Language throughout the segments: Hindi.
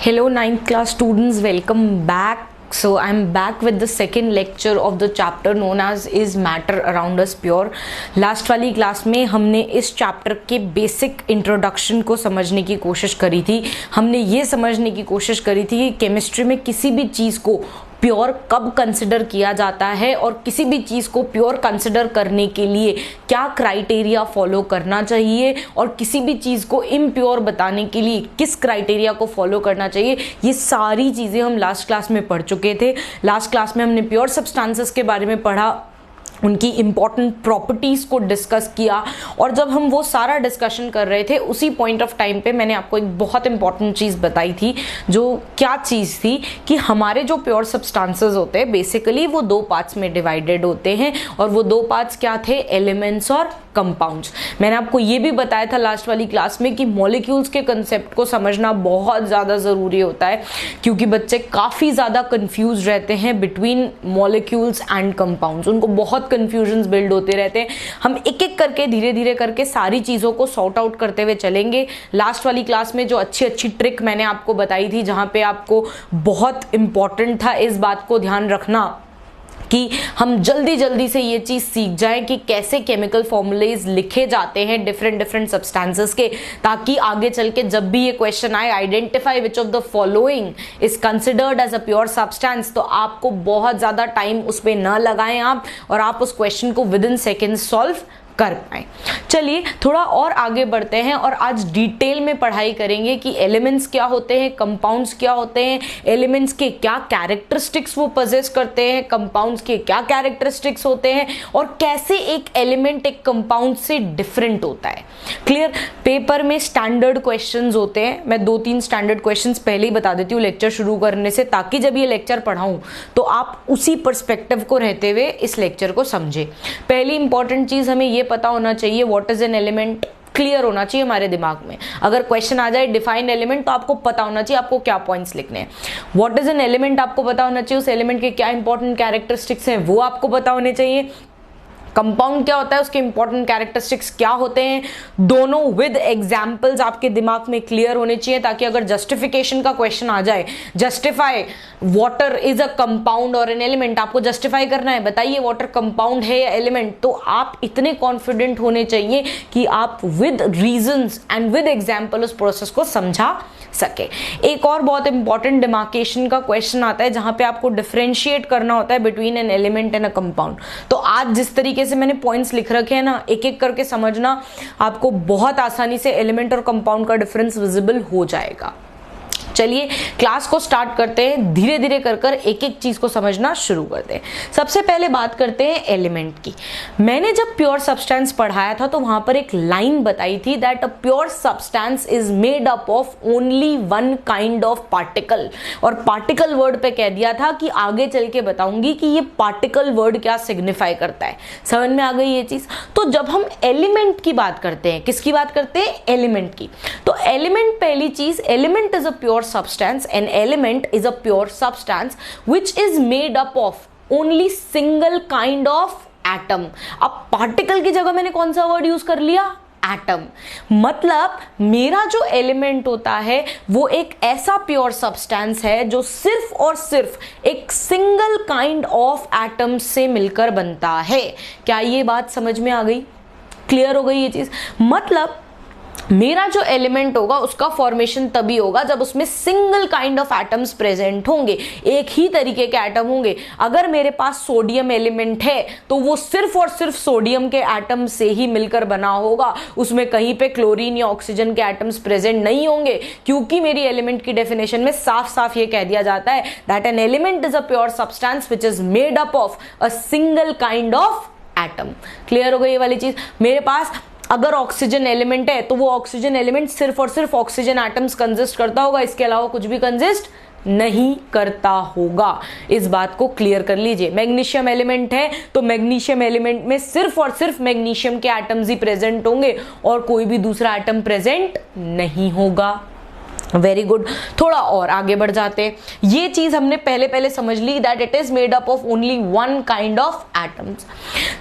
Hello, ninth class students, welcome back. So I'm back with the second lecture of the chapter known as Is Matter Around Us Pure. Last वाली क्लास में हमने इस चैप्टर के बेसिक इंट्रोडक्शन को समझने की कोशिश करी थी। हमने ये समझने की कोशिश करी थी कि केमिस्ट्री में किसी भी चीज़ को प्योर कब कंसिडर किया जाता है और किसी भी चीज़ को प्योर कंसिडर करने के लिए क्या क्राइटेरिया फॉलो करना चाहिए और किसी भी चीज़ को इम्प्योर बताने के लिए किस क्राइटेरिया को फॉलो करना चाहिए। ये सारी चीज़ें हम लास्ट क्लास में पढ़ चुके थे। लास्ट क्लास में हमने प्योर सब्सटेंसेस के बारे में पढ़ा, उनकी इंपॉर्टेंट प्रॉपर्टीज़ को डिस्कस किया, और जब हम वो सारा डिस्कशन कर रहे थे उसी पॉइंट ऑफ टाइम पे मैंने आपको एक बहुत इंपॉर्टेंट चीज़ बताई थी। जो क्या चीज़ थी कि हमारे जो प्योर सब्सटेंसेस होते हैं बेसिकली वो दो पार्ट्स में डिवाइडेड होते हैं, और वो दो पार्ट्स क्या थे? एलिमेंट्स और कंपाउंड्स। मैंने आपको ये भी बताया था लास्ट वाली क्लास में कि मॉलिक्यूल्स के कंसेप्ट को समझना बहुत ज़्यादा ज़रूरी होता है, क्योंकि बच्चे काफ़ी ज़्यादा कंफ्यूज रहते हैं बिटवीन मॉलिक्यूल्स एंड कंपाउंड्स। उनको बहुत कंफ्यूजन्स बिल्ड होते रहते हैं। हम एक एक करके धीरे धीरे करके सारी चीज़ों को सॉर्ट आउट करते हुए चलेंगे। लास्ट वाली क्लास में जो अच्छी अच्छी ट्रिक मैंने आपको बताई थी, जहाँ पे आपको बहुत इंपॉर्टेंट था इस बात को ध्यान रखना कि हम जल्दी जल्दी से ये चीज़ सीख जाएं कि कैसे केमिकल फॉर्मूलेज लिखे जाते हैं डिफरेंट डिफरेंट सब्सटेंसेस के, ताकि आगे चल के जब भी ये क्वेश्चन आए, identify which of the following is considered as a pure substance, तो आपको बहुत ज़्यादा टाइम उस पर न लगाएं आप, और आप उस क्वेश्चन को विद इन सेकेंड्स सॉल्व कर पाए। चलिए थोड़ा और आगे बढ़ते हैं और आज डिटेल में पढ़ाई करेंगे कि एलिमेंट्स क्या होते हैं, कंपाउंड्स क्या होते हैं, एलिमेंट्स के क्या कैरेक्टरिस्टिक्स वो पजेस करते हैं, कंपाउंड्स के क्या कैरेक्टरिस्टिक्स होते हैं, और कैसे एक एलिमेंट एक कंपाउंड से डिफरेंट होता है। क्लियर? पेपर में स्टैंडर्ड क्वेश्चंस होते हैं। मैं 2-3 स्टैंडर्ड क्वेश्चंस पहले ही बता देती हूँ लेक्चर शुरू करने से, ताकि जब ये लेक्चर पढ़ाऊँ तो आप उसी पर्सपेक्टिव को रहते हुए इस लेक्चर को समझे। पहली इंपॉर्टेंट चीज़ हमें ये पता होना चाहिए, what is an element clear होना चाहिए हमारे दिमाग में। अगर क्वेश्चन आ जाए डिफाइन एलिमेंट, तो आपको पता होना चाहिए आपको क्या पॉइंट्स लिखने हैं। व्हाट इज एन एलिमेंट आपको पता होना चाहिए, उस एलिमेंट के क्या इंपॉर्टेंट कैरेक्टरिस्टिक्स हैं वो आपको पता होने चाहिए। कंपाउंड क्या होता है, उसके इंपॉर्टेंट कैरेक्टरिस्टिक्स क्या होते हैं, दोनों विद एग्जाम्पल्स आपके दिमाग में क्लियर होने चाहिए, ताकि अगर जस्टिफिकेशन का क्वेश्चन आ जाए, justify water is a compound और एन एलिमेंट, आपको जस्टिफाई करना है, बताइए वाटर कंपाउंड है या एलिमेंट, तो आप इतने कॉन्फिडेंट होने चाहिए कि आप with reasons and with example उस प्रोसेस को समझा सके। एक और बहुत इंपॉर्टेंट डिमार्केशन का क्वेश्चन आता है, जहां पे आपको डिफरेंशिएट करना होता है between an element and a compound. तो आज जिस तरीके से मैंने पॉइंट्स लिख रखे हैं ना, एक एक करके समझना, आपको बहुत आसानी से एलिमेंट और कंपाउंड का डिफरेंस विजिबल हो जाएगा। चलिए क्लास को स्टार्ट करते हैं, धीरे धीरे कर कर एक एक चीज को समझना शुरू करते हैं। सबसे पहले बात करते हैं एलिमेंट की। मैंने जब प्योर सब्सटेंस पढ़ाया था तो वहां पर एक लाइन बताई थी that a pure substance is made up of only one kind of particle, और पार्टिकल वर्ड पे कह दिया था कि आगे चल के बताऊंगी कि ये पार्टिकल वर्ड क्या सिग्निफाई करता है। समझ में आ गई ये चीज? तो जब हम एलिमेंट की बात करते हैं, किसकी बात करते हैं? एलिमेंट की। तो एलिमेंट, पहली चीज, element is a pure substance. An element is a pure substance which is made up of only single kind of atom. अब पार्टिकल की जगह मैंने कौन सा वर्ड यूज कर लिया? एटम। मतलब मेरा जो एलिमेंट होता है वो एक ऐसा प्योर सब्सटेंस है जो सिर्फ और सिर्फ एक सिंगल काइंड ऑफ एटम से मिलकर बनता है। क्या ये बात समझ में आ गई? क्लियर हो गई ये चीज? मतलब मेरा जो एलिमेंट होगा उसका फॉर्मेशन तभी होगा जब उसमें single kind of atoms present होंगे, एक ही तरीके के एटम होंगे। अगर मेरे पास सोडियम एलिमेंट है तो वो सिर्फ और सिर्फ सोडियम के एटम से ही मिलकर बना होगा, उसमें कहीं पे क्लोरीन या ऑक्सीजन के एटम्स प्रेजेंट नहीं होंगे, क्योंकि मेरी एलिमेंट की डेफिनेशन में साफ साफ ये कह दिया जाता है that N element is a pure substance which is made up of a single kind of atom. Clear हो गई ये वाली चीज? मेरे पास अगर ऑक्सीजन एलिमेंट है तो वो ऑक्सीजन एलिमेंट सिर्फ और सिर्फ ऑक्सीजन एटम्स कंसिस्ट करता होगा, इसके अलावा कुछ भी कंसिस्ट नहीं करता होगा। इस बात को क्लियर कर लीजिए। मैग्नीशियम एलिमेंट है तो मैग्नीशियम एलिमेंट में सिर्फ और सिर्फ मैग्नीशियम के एटम्स ही प्रेजेंट होंगे और कोई भी दूसरा एटम प्रेजेंट नहीं होगा। Very good. थोड़ा और आगे बढ़ जाते हैं। ये चीज हमने पहले समझ ली that it is made up of only one kind of atoms.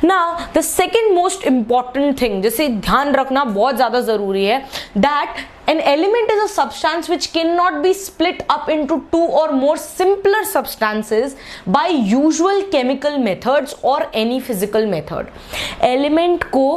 Now the second most important thing जिसे ध्यान रखना बहुत ज्यादा जरूरी है, that an element is a substance which cannot be split up into two or more simpler substances by usual chemical methods or any physical method। element को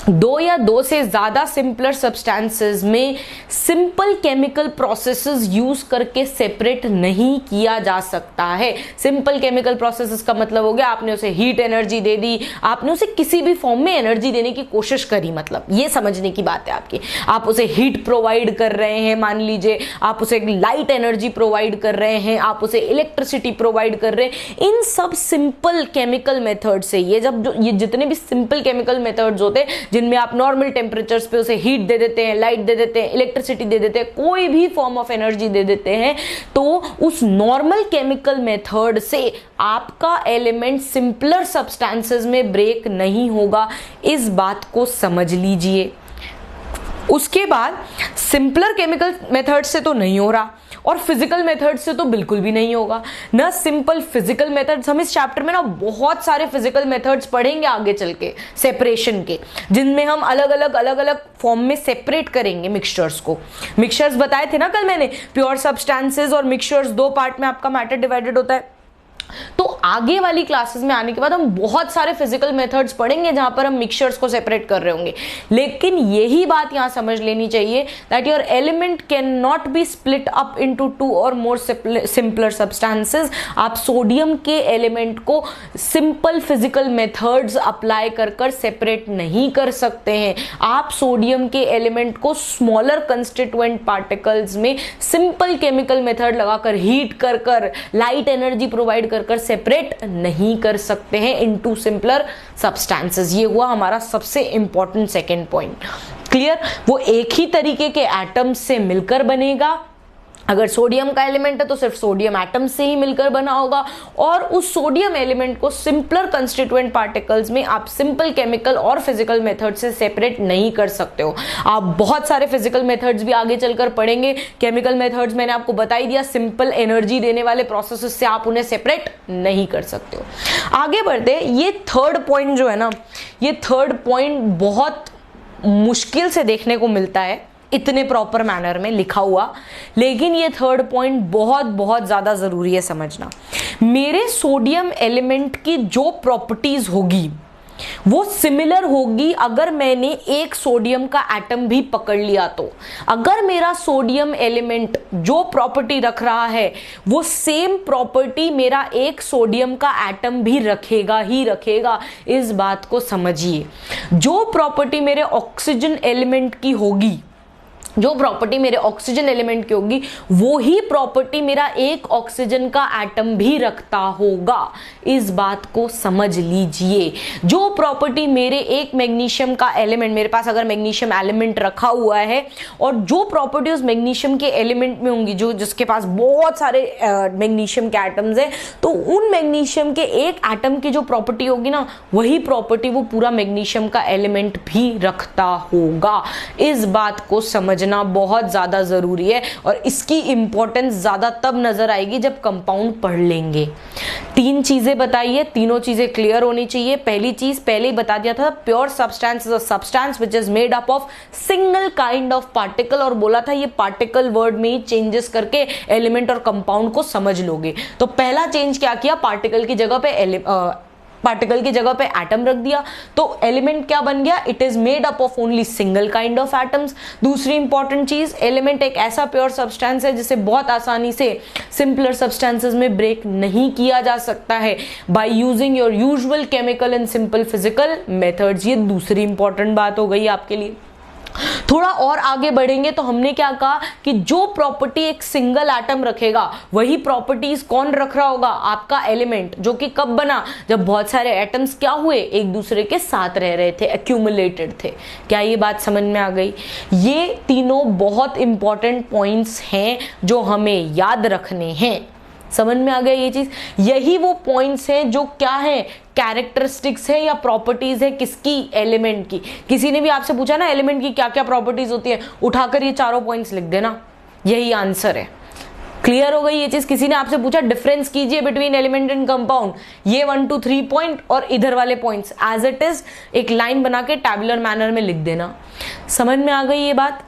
दो या दो से ज्यादा सिंपलर सब्सटेंसेस में सिंपल केमिकल प्रोसेसेस यूज करके सेपरेट नहीं किया जा सकता है। सिंपल केमिकल प्रोसेसेस का मतलब हो गया आपने उसे हीट एनर्जी दे दी, आपने उसे किसी भी फॉर्म में एनर्जी देने की कोशिश करी, मतलब ये समझने की बात है आपकी। आप उसे हीट प्रोवाइड कर रहे हैं, मान लीजिए आप उसे लाइट एनर्जी प्रोवाइड कर रहे हैं, आप उसे इलेक्ट्रिसिटी प्रोवाइड कर रहे हैं। इन सब सिंपल केमिकल मेथड से ये जितने भी सिंपल केमिकल मेथड्स होते हैं जिनमें आप नॉर्मल टेम्परेचर्स पे उसे हीट दे देते हैं, लाइट दे देते हैं, इलेक्ट्रिसिटी दे देते हैं, कोई भी फॉर्म ऑफ एनर्जी दे देते हैं, तो उस नॉर्मल केमिकल मेथड से आपका एलिमेंट सिंपलर सब्सटेंसेस में ब्रेक नहीं होगा। इस बात को समझ लीजिए। उसके बाद सिंपलर केमिकल मेथड से तो नहीं हो रहा और फिजिकल मेथड से तो बिल्कुल भी नहीं होगा ना। सिंपल फिजिकल मेथड्स, हम इस चैप्टर में ना बहुत सारे फिजिकल मेथड्स पढ़ेंगे आगे चल के सेपरेशन के, जिनमें हम अलग अलग फॉर्म में सेपरेट करेंगे मिक्सचर्स को। मिक्सचर्स बताए थे ना कल मैंने, प्योर सब्सटेंसेस और मिक्सचर्स, दो पार्ट में आपका मैटर डिवाइडेड होता है। तो आगे वाली क्लासेस में आने के बाद हम बहुत सारे फिजिकल मेथड्स पढ़ेंगे जहां पर हम मिक्सचर्स को सेपरेट कर रहे होंगे, लेकिन यही बात यहां समझ लेनी चाहिए that your element can not be split up into two और मोर सिंपलर सब्सटेंसेस। आप सोडियम के एलिमेंट को सिंपल फिजिकल मेथड्स अप्लाई कर सेपरेट नहीं कर सकते हैं। आप सोडियम के एलिमेंट को स्मॉलर कंस्टिट्यूएंट पार्टिकल्स में सिंपल केमिकल मेथड लगाकर हीट कर लाइट एनर्जी प्रोवाइड कर सेपरेट नहीं कर सकते हैं इनटू सिंपलर सब्सटेंसेस। ये हुआ हमारा सबसे इंपॉर्टेंट सेकेंड पॉइंट। क्लियर? वो एक ही तरीके के एटम्स से मिलकर बनेगा। अगर सोडियम का एलिमेंट है तो सिर्फ सोडियम एटम से ही मिलकर बना होगा, और उस सोडियम एलिमेंट को सिंपलर कंस्टिट्यूएंट पार्टिकल्स में आप सिंपल केमिकल और फिजिकल मेथड से सेपरेट नहीं कर सकते हो। आप बहुत सारे फिजिकल मेथड्स भी आगे चलकर पढ़ेंगे। केमिकल मेथड्स मैंने आपको बता ही दिया, सिंपल एनर्जी देने वाले प्रोसेसेस से आप उन्हें सेपरेट नहीं कर सकते हो। आगे बढ़ते, ये थर्ड पॉइंट जो है ना, ये थर्ड पॉइंट बहुत मुश्किल से देखने को मिलता है इतने प्रॉपर मैनर में लिखा हुआ, लेकिन ये थर्ड पॉइंट बहुत ज्यादा जरूरी है समझना। मेरे सोडियम एलिमेंट की जो प्रॉपर्टीज होगी वो सिमिलर होगी अगर मैंने एक सोडियम का एटम भी पकड़ लिया तो। अगर मेरा सोडियम एलिमेंट जो प्रॉपर्टी रख रहा है वो सेम प्रॉपर्टी मेरा एक सोडियम का एटम भी रखेगा ही रखेगा। इस बात को समझिए। जो प्रॉपर्टी मेरे ऑक्सीजन एलिमेंट की होगी, जो प्रॉपर्टी मेरे ऑक्सीजन एलिमेंट की होगी, वो ही प्रॉपर्टी मेरा एक ऑक्सीजन का एटम भी रखता होगा। इस बात को समझ लीजिए। जो प्रॉपर्टी मेरे एक मैग्नीशियम का एलिमेंट, मेरे पास अगर मैग्नीशियम एलिमेंट रखा हुआ है और जो प्रॉपर्टी उस मैग्नीशियम के एलिमेंट में होंगी, जो जिसके पास बहुत सारे मैग्नीशियम के एटम्स हैं, तो उन मैग्नीशियम के एक एटम की जो प्रॉपर्टी होगी ना, वही प्रॉपर्टी वो पूरा मैग्नीशियम का एलिमेंट भी रखता होगा। इस बात को समझ बहुत ज्यादा जरूरी है और इसकी इंपॉर्टेंस ज्यादा तब नजर आएगी जब कंपाउंड पढ़ लेंगे। तीन चीजें बताइए, तीनों चीजें क्लियर होनी चाहिए। पहली चीज पहले ही बता दिया था, pure substance is a substance which is made up of single kind of particle, और बोला था ये पार्टिकल वर्ड में ही चेंजेस करके एलिमेंट और कंपाउंड को समझ लोगे। तो पहला चेंज क्या किया, पार्टिकल की जगह पे एटम रख दिया, तो एलिमेंट क्या बन गया, it is made up of only single kind of atoms. दूसरी इंपॉर्टेंट चीज, एलिमेंट एक ऐसा प्योर सब्सटेंस है जिसे बहुत आसानी से सिंपलर सब्सटेंसेस में ब्रेक नहीं किया जा सकता है by using your usual chemical and simple physical methods. ये दूसरी इंपॉर्टेंट बात हो गई आपके लिए। थोड़ा और आगे बढ़ेंगे तो हमने क्या कहा कि जो प्रॉपर्टी एक सिंगल एटम रखेगा वही प्रॉपर्टीज कौन रख रहा होगा, आपका एलिमेंट, जो कि कब बना, जब बहुत सारे एटम्स क्या हुए, एक दूसरे के साथ रह रहे थे, एक्यूमुलेटेड थे। क्या ये बात समझ में आ गई? ये तीनों बहुत इंपॉर्टेंट पॉइंट्स हैं जो हमें याद रखने हैं। समझ में आ गया ये चीज? यही वो पॉइंट्स हैं जो क्या है, कैरेक्टरिस्टिक्स है या प्रॉपर्टीज है किसकी, एलिमेंट की। किसी ने भी आपसे पूछा ना एलिमेंट की क्या क्या प्रॉपर्टीज होती है, उठाकर ये चारों पॉइंट्स लिख देना। यही आंसर है। क्लियर हो गई ये चीज? किसी ने आपसे पूछा डिफरेंस कीजिए बिटवीन एलिमेंट एंड कंपाउंड, ये 1 2 3 पॉइंट और इधर वाले पॉइंट्स एज इट इज एक लाइन बना के टैबुलर मैनर में लिख देना। समझ में आ गई ये बात?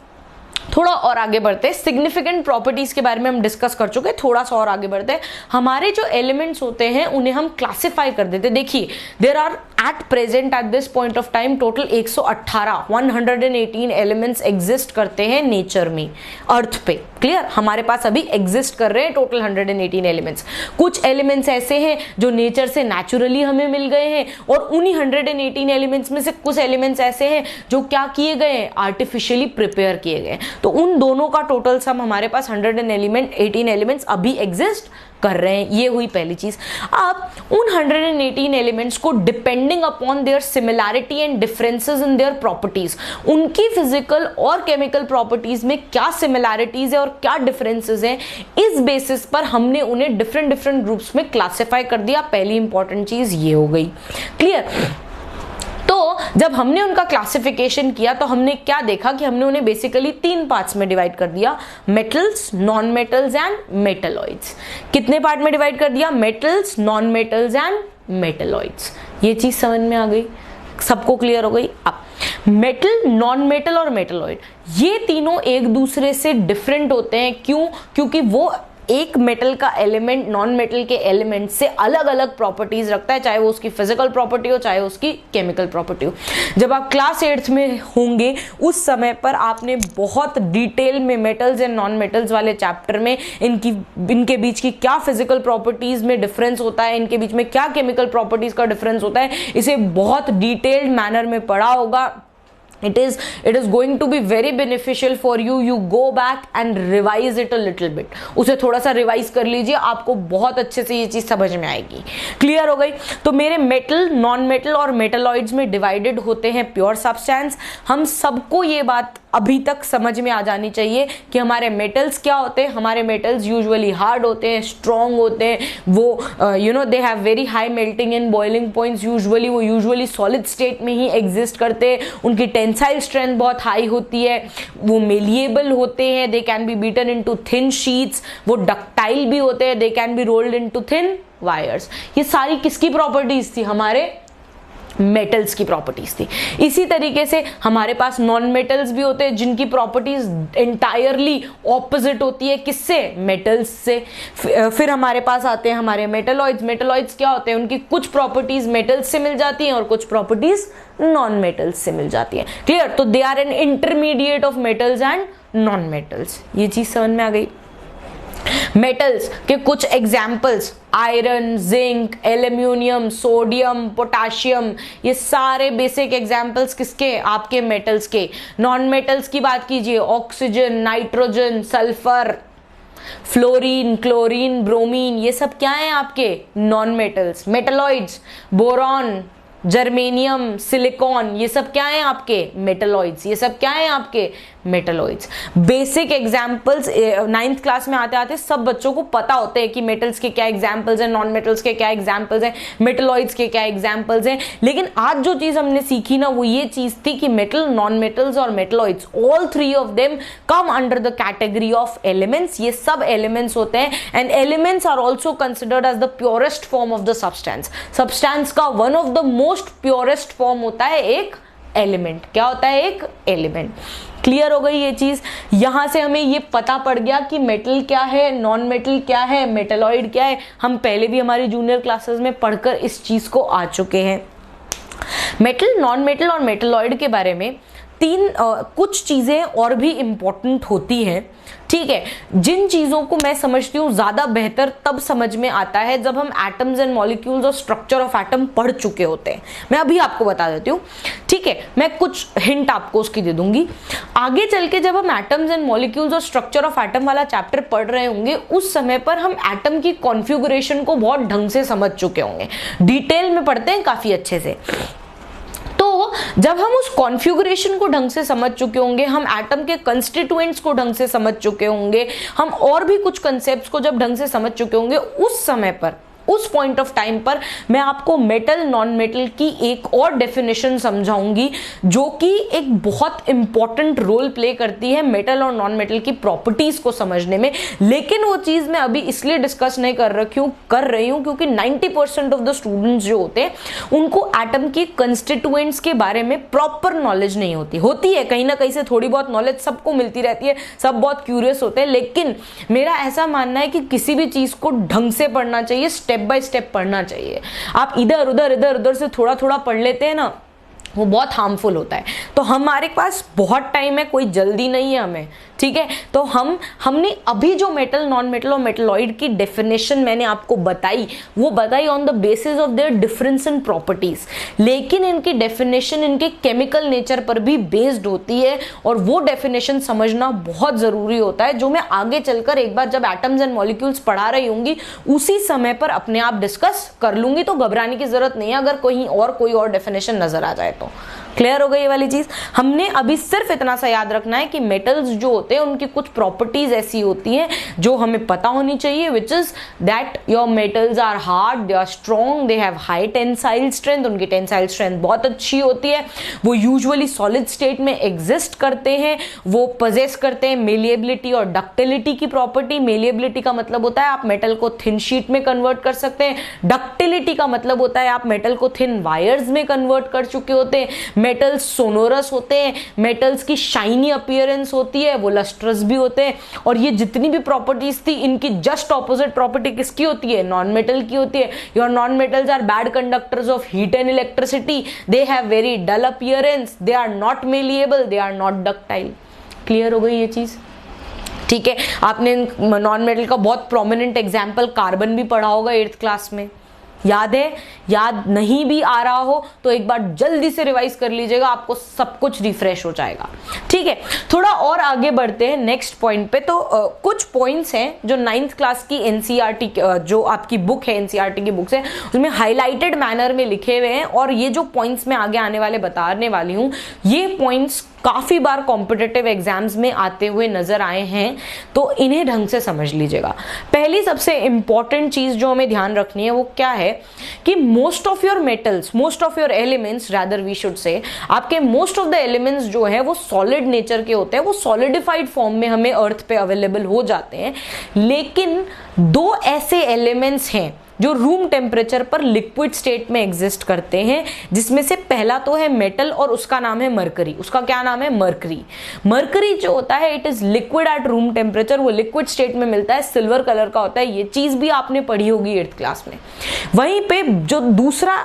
थोड़ा और आगे बढ़ते हैं, सिग्निफिकेंट प्रॉपर्टीज के बारे में हम डिस्कस कर चुके हैं, थोड़ा सा और आगे बढ़ते हैं। हमारे जो एलिमेंट्स होते हैं उन्हें हम क्लासिफाई कर देते हैं। देखिए there are at present at this point of time total 118 elements exist करते हैं नेचर में, अर्थ पे। क्लियर? हमारे पास अभी एग्जिस्ट कर रहे हैं टोटल 118 एलिमेंट्स। कुछ एलिमेंट्स ऐसे हैं जो नेचर से नेचुरली हमें मिल गए हैं, और उन्हीं 118 एलिमेंट्स में से कुछ एलिमेंट्स ऐसे हैं जो क्या किए गए हैं, आर्टिफिशियली प्रिपेयर किए गए। तो उन दोनों का टोटल सम हमारे पास 118 एलिमेंट्स अभी एग्जिस्ट कर रहे हैं। ये हुई पहली चीज। अब उन 118 एलिमेंट्स को depending upon their similarity and differences in their properties, उनकी फिजिकल और केमिकल प्रॉपर्टीज में क्या सिमिलैरिटीज है और क्या डिफरेंसेस हैं, इस बेसिस पर हमने उन्हें डिफरेंट ग्रुप्स में क्लासिफाई कर दिया। पहली इंपॉर्टेंट चीज ये हो गई। क्लियर? तो जब हमने उनका क्लासिफिकेशन किया तो हमने क्या देखा कि हमने उन्हें बेसिकली 3 पार्ट्स में डिवाइड कर दिया, metals, non metals and metalloids. कितने पार्ट में डिवाइड कर दिया? Metals, non metals and metalloids. ये चीज समझ में आ गई? सबको क्लियर हो गई? अब मेटल, नॉन मेटल और मेटलॉइड, ये तीनों एक दूसरे से डिफरेंट होते हैं। क्यों? क्योंकि वो एक मेटल का एलिमेंट नॉन मेटल के एलिमेंट से अलग अलग प्रॉपर्टीज रखता है, चाहे वो उसकी फिजिकल प्रॉपर्टी हो चाहे उसकी केमिकल प्रॉपर्टी हो। जब आप क्लास 8th में होंगे उस समय पर आपने बहुत डिटेल में मेटल्स एंड नॉन मेटल्स वाले चैप्टर में इनके बीच की क्या फिजिकल प्रॉपर्टीज में डिफरेंस होता है, इनके बीच में क्या केमिकल प्रॉपर्टीज का डिफरेंस होता है, इसे बहुत डिटेल्ड मैनर में पढ़ा होगा। It is going to be very beneficial for you. You go back and revise it a little bit. उसे थोड़ा सा रिवाइज कर लीजिए, आपको बहुत अच्छे से ये चीज समझ में आएगी। क्लियर हो गई? तो मेरे मेटल, नॉन मेटल और मेटलॉइड्स में डिवाइडेड होते हैं प्योर सब्सटेंस। हम सबको ये बात अभी तक समझ में आ जानी चाहिए कि हमारे मेटल्स क्या होते हैं। हमारे मेटल्स यूजुअली हार्ड होते हैं, स्ट्रॉन्ग होते हैं, वो दे have very high melting and boiling points. वो यूजुअली सॉलिड स्टेट में ही एग्जिस्ट करते हैं। उनकी टेंसाइल स्ट्रेंथ बहुत हाई होती है, वो मेलिएबल होते हैं, they can be beaten into thin sheets, वो डक्टाइल भी होते हैं, they can be rolled into thin wires. ये सारी किसकी प्रॉपर्टीज थी? हमारे मेटल्स की प्रॉपर्टीज थी। इसी तरीके से हमारे पास नॉन मेटल्स भी होते हैं जिनकी प्रॉपर्टीज एंटायरली ऑपोजिट होती है। किससे? मेटल्स से। फिर हमारे पास आते हैं हमारे मेटलॉइड्स। मेटलॉइड्स क्या होते हैं? उनकी कुछ प्रॉपर्टीज मेटल्स से मिल जाती हैं और कुछ प्रॉपर्टीज नॉन मेटल्स से मिल जाती हैं। क्लियर? तो they are an intermediate of metals and non metals. ये चीज समझ में आ गई? मेटल्स के कुछ examples, iron, zinc, aluminium, sodium, potassium, ये सारे बेसिक एग्जाम्पल्स किसके? आपके मेटल्स के। नॉन मेटल्स की बात कीजिए, oxygen, nitrogen, sulphur, fluorine, chlorine, bromine, ये सब क्या है? आपके non metals. Metalloids, boron, germanium, silicon, ये सब क्या है? आपके मेटलॉइड्स। ये सब क्या है? आपके metalloids. Basic examples 9th class में आते आते सब बच्चों को पता होते हैं कि मेटल्स के क्या एग्जाम्पल्स हैं, नॉन मेटल्स के क्या एग्जाम्पल्स हैं, मेटलॉइड्स के क्या एग्जाम्पल्स हैं। लेकिन आज जो चीज हमने सीखी ना, वो ये चीज थी कि मेटल, नॉन मेटल्स और metalloids, all 3 of them come under the category of elements. ये सब एलिमेंट्स होते हैं and elements are also considered as the purest form of the substance. Substance का one of the most purest form होता है एक एलिमेंट। क्या होता है? एक एलिमेंट। क्लियर हो गई ये चीज? यहां से हमें ये पता पड़ गया कि मेटल क्या है, नॉन मेटल क्या है, मेटलॉइड क्या है। हम पहले भी हमारी जूनियर क्लासेस में पढ़कर इस चीज को आ चुके हैं। मेटल, नॉन मेटल और मेटलॉइड के बारे में कुछ चीजें और भी इंपॉर्टेंट होती हैं। ठीक है, जिन चीजों को मैं समझती हूँ ज्यादा बेहतर तब समझ में आता है जब हम एटम्स एंड मॉलिक्यूल्स और स्ट्रक्चर ऑफ एटम पढ़ चुके होते हैं। मैं अभी आपको बता देती हूँ। ठीक है, मैं कुछ हिंट आपको उसकी दे दूंगी। आगे चल के जब हम एटम्स एंड मॉलिक्यूल्स और स्ट्रक्चर ऑफ एटम वाला चैप्टर पढ़ रहे होंगे, उस समय पर हम एटम की कॉन्फ़िगरेशन को बहुत ढंग से समझ चुके होंगे। डिटेल में पढ़ते हैं काफी अच्छे से। तो जब हम उस कॉन्फ़िगरेशन को ढंग से समझ चुके होंगे, हम एटम के कंस्टिट्यूएंट्स को ढंग से समझ चुके होंगे, हम और भी कुछ कंसेप्ट्स को जब ढंग से समझ चुके होंगे, उस समय पर उस पॉइंट ऑफ टाइम पर मैं आपको मेटल नॉन मेटल की एक और डेफिनेशन समझाऊंगी जो कि एक बहुत इंपॉर्टेंट रोल प्ले करती है मेटल और नॉन मेटल की प्रॉपर्टीज को समझने में। लेकिन वो चीज मैं अभी इसलिए डिस्कस नहीं कर रही हूं क्योंकि 90% ऑफ द स्टूडेंट्स जो होते हैं उनको एटम की कंस्टिट्यूएंट्स के बारे में प्रॉपर नॉलेज नहीं होती है कहीं ना कहीं से थोड़ी बहुत नॉलेज सबको मिलती रहती है, सब बहुत क्यूरियस होते हैं। लेकिन मेरा ऐसा मानना है कि किसी भी चीज को ढंग से पढ़ना चाहिए, स्टेप बाय स्टेप पढ़ना चाहिए। आप इधर उधर से थोड़ा थोड़ा पढ़ लेते हैं ना, वो बहुत हार्मफुल होता है। तो हमारे पास बहुत टाइम है, कोई जल्दी नहीं है हमें, ठीक है। तो हमने अभी जो मेटल नॉन मेटल और मेटलॉइड की डेफिनेशन मैंने आपको बताई, वो बताई on the basis of their difference in properties, लेकिन इनकी डेफिनेशन इनके केमिकल नेचर पर भी बेस्ड होती है और वो डेफिनेशन समझना बहुत जरूरी होता है, जो मैं आगे चलकर एक बार जब एटम्स एंड मॉलिक्यूल्स पढ़ा रही होंगी उसी समय पर अपने आप डिस्कस कर लूंगी। तो घबराने की जरूरत नहीं है अगर कोई और डेफिनेशन नजर आ जाए तो। क्लियर हो गई ये वाली चीज। हमने अभी सिर्फ इतना सा याद रखना है कि मेटल्स जो होते हैं उनकी कुछ प्रॉपर्टीज ऐसी होती हैं जो हमें पता होनी चाहिए, which is that your metals are hard, they are strong, they have high tensile strength, उनकी टेंसाइल स्ट्रेंथ बहुत अच्छी होती है, वो यूजुअली सॉलिड स्टेट में एग्जिस्ट करते हैं, वो पजेस करते हैं मेलिएबिलिटी और डक्टिलिटी की प्रॉपर्टी। मेलिएबिलिटी का मतलब होता है आप मेटल को थिन शीट में कन्वर्ट कर सकते हैं, डक्टिलिटी का मतलब होता है आप मेटल को थिन वायर्स में कन्वर्ट कर चुके होते हैं, मेटल्स सोनोरस होते हैं, मेटल्स की शाइनी अपीयरेंस होती है, वो लस्ट्रस भी होते हैं। और ये जितनी भी प्रॉपर्टीज थी इनकी जस्ट ऑपोजिट प्रॉपर्टी किसकी होती है? नॉन मेटल की होती है। Your non metals are bad conductors of heat and electricity, they have very dull appearance, they are not malleable, they are not ductile. Clear हो गई ये चीज? ठीक है। आपने नॉन मेटल का बहुत प्रोमिनेंट एग्जाम्पल कार्बन भी पढ़ा होगा 8th क्लास में, याद है? याद नहीं भी आ रहा हो तो एक बार जल्दी से रिवाइज कर लीजिएगा, आपको सब कुछ रिफ्रेश हो जाएगा। ठीक है, थोड़ा और आगे बढ़ते हैं नेक्स्ट पॉइंट पे। तो कुछ पॉइंट्स हैं जो 9th क्लास की एनसीईआरटी जो आपकी बुक है, एनसीईआरटी की बुक्स है, उसमें हाईलाइटेड मैनर में लिखे हुए हैं। और ये जो पॉइंट्स मैं आगे आने वाले बताने वाली हूँ, ये पॉइंट्स काफी बार कॉम्पिटिटिव एग्जाम्स में आते हुए नजर आए हैं, तो इन्हें ढंग से समझ लीजिएगा। पहली सबसे इंपॉर्टेंट चीज जो हमें ध्यान रखनी है वो क्या है कि most of your metals, most of your elements rather we should say, आपके मोस्ट ऑफ द एलिमेंट्स जो है वो सॉलिड नेचर के होते हैं, वो सॉलिडिफाइड फॉर्म में हमें अर्थ पे अवेलेबल हो जाते हैं। लेकिन दो ऐसे एलिमेंट्स हैं जो रूम टेम्परेचर पर लिक्विड स्टेट में एग्जिस्ट करते हैं, जिसमें से पहला तो है मेटल और उसका नाम है मरकरी। उसका क्या नाम है? मरकरी। मरकरी जो होता है it is liquid at room temperature, वो लिक्विड स्टेट में मिलता है, सिल्वर कलर का होता है। ये चीज भी आपने पढ़ी होगी 8th क्लास में। वहीं पे जो दूसरा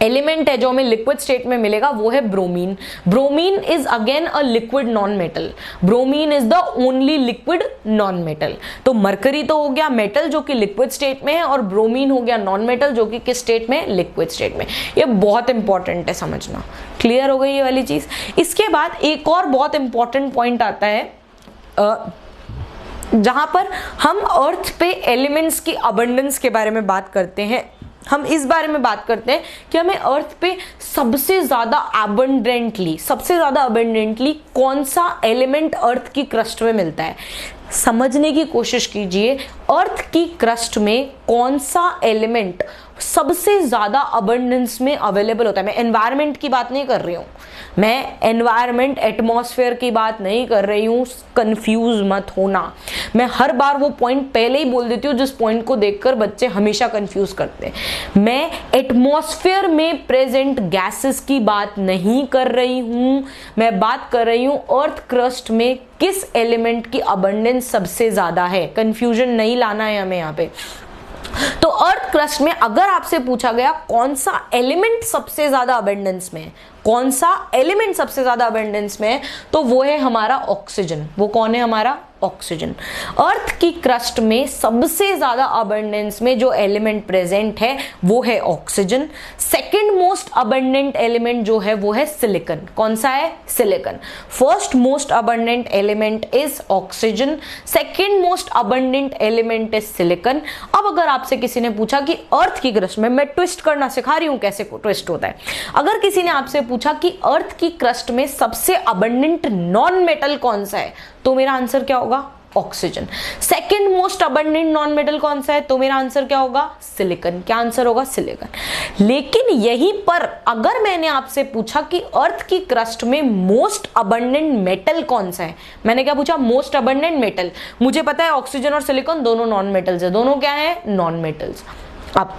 एलिमेंट है जो हमें लिक्विड स्टेट में मिलेगा वो है bromine. Bromine is again a liquid non metal. Bromine is the only liquid non metal. तो मरकरी तो हो गया मेटल जो कि लिक्विड स्टेट में है, और ब्रोमीन हो गया नॉन मेटल जो कि किस स्टेट में? लिक्विड स्टेट में। ये बहुत इंपॉर्टेंट है समझना। क्लियर हो गई ये वाली चीज? इसके बाद एक और बहुत इंपॉर्टेंट पॉइंट आता है जहां पर हम अर्थ पे एलिमेंट्स की अबंडेंस के बारे में बात करते हैं। हम इस बारे में बात करते हैं कि हमें अर्थ पे सबसे ज्यादा अबंडेंटली कौन सा एलिमेंट अर्थ की क्रस्ट में मिलता है। समझने की कोशिश कीजिए, अर्थ की क्रस्ट में कौन सा एलिमेंट सबसे ज्यादा अबंडेंस में अवेलेबल होता है। मैं एनवायरमेंट की बात नहीं कर रही हूं, मैं एनवायरमेंट एटमॉस्फेयर की बात नहीं कर रही हूं, कंफ्यूज मत होना। मैं हर बार वो पॉइंट पहले ही बोल देती हूँ जिस पॉइंट को देखकर बच्चे हमेशा कंफ्यूज करते हैं। मैं एटमॉस्फेयर में प्रेजेंट गैसेस की बात नहीं कर रही हूं, मैं बात कर रही हूं अर्थ क्रस्ट में किस एलिमेंट की अबंडेंस सबसे ज्यादा है। कंफ्यूजन नहीं लाना है हमें यहाँ पे। तो अर्थ क्रस्ट में अगर आपसे पूछा गया कौन सा एलिमेंट सबसे ज्यादा अबंडेंस में है, कौन सा एलिमेंट सबसे ज्यादा अबंडेंस में है, तो वो है हमारा ऑक्सीजन। वो कौन है? हमारा ऑक्सीजन। अर्थ की क्रस्ट में सबसे ज्यादा अबंडेंस में जो एलिमेंट प्रेजेंट है वो है oxygen. Second most abundant element जो है वो है सिलिकॉन। कौन सा है? Silicon. First most abundant element is oxygen, second most abundant element is silicon. अब अगर आपसे किसी ने पूछा कि अर्थ की क्रस्ट में, मैं ट्विस्ट करना सिखा रही हूं कैसे ट्विस्ट होता है, अगर किसी ने आपसे पूछा कि अर्थ की क्रस्ट में सबसे अबंडेंट नॉन मेटल कौन सा है, तो मेरा आंसर क्या होगा? Oxygen. Second most abundant non metal कौन सा है? तो मेरा आंसर क्या होगा? सिलिकॉन। क्या आंसर होगा? सिलिकॉन। लेकिन यहीं पर अगर मैंने आपसे पूछा कि अर्थ की क्रस्ट में मोस्ट अबंडेंट मेटल कौन सा है, मैंने क्या पूछा? Most abundant metal. मुझे पता है ऑक्सीजन और सिलिकॉन दोनों नॉन मेटल्स है, दोनों क्या है? Non metals. अब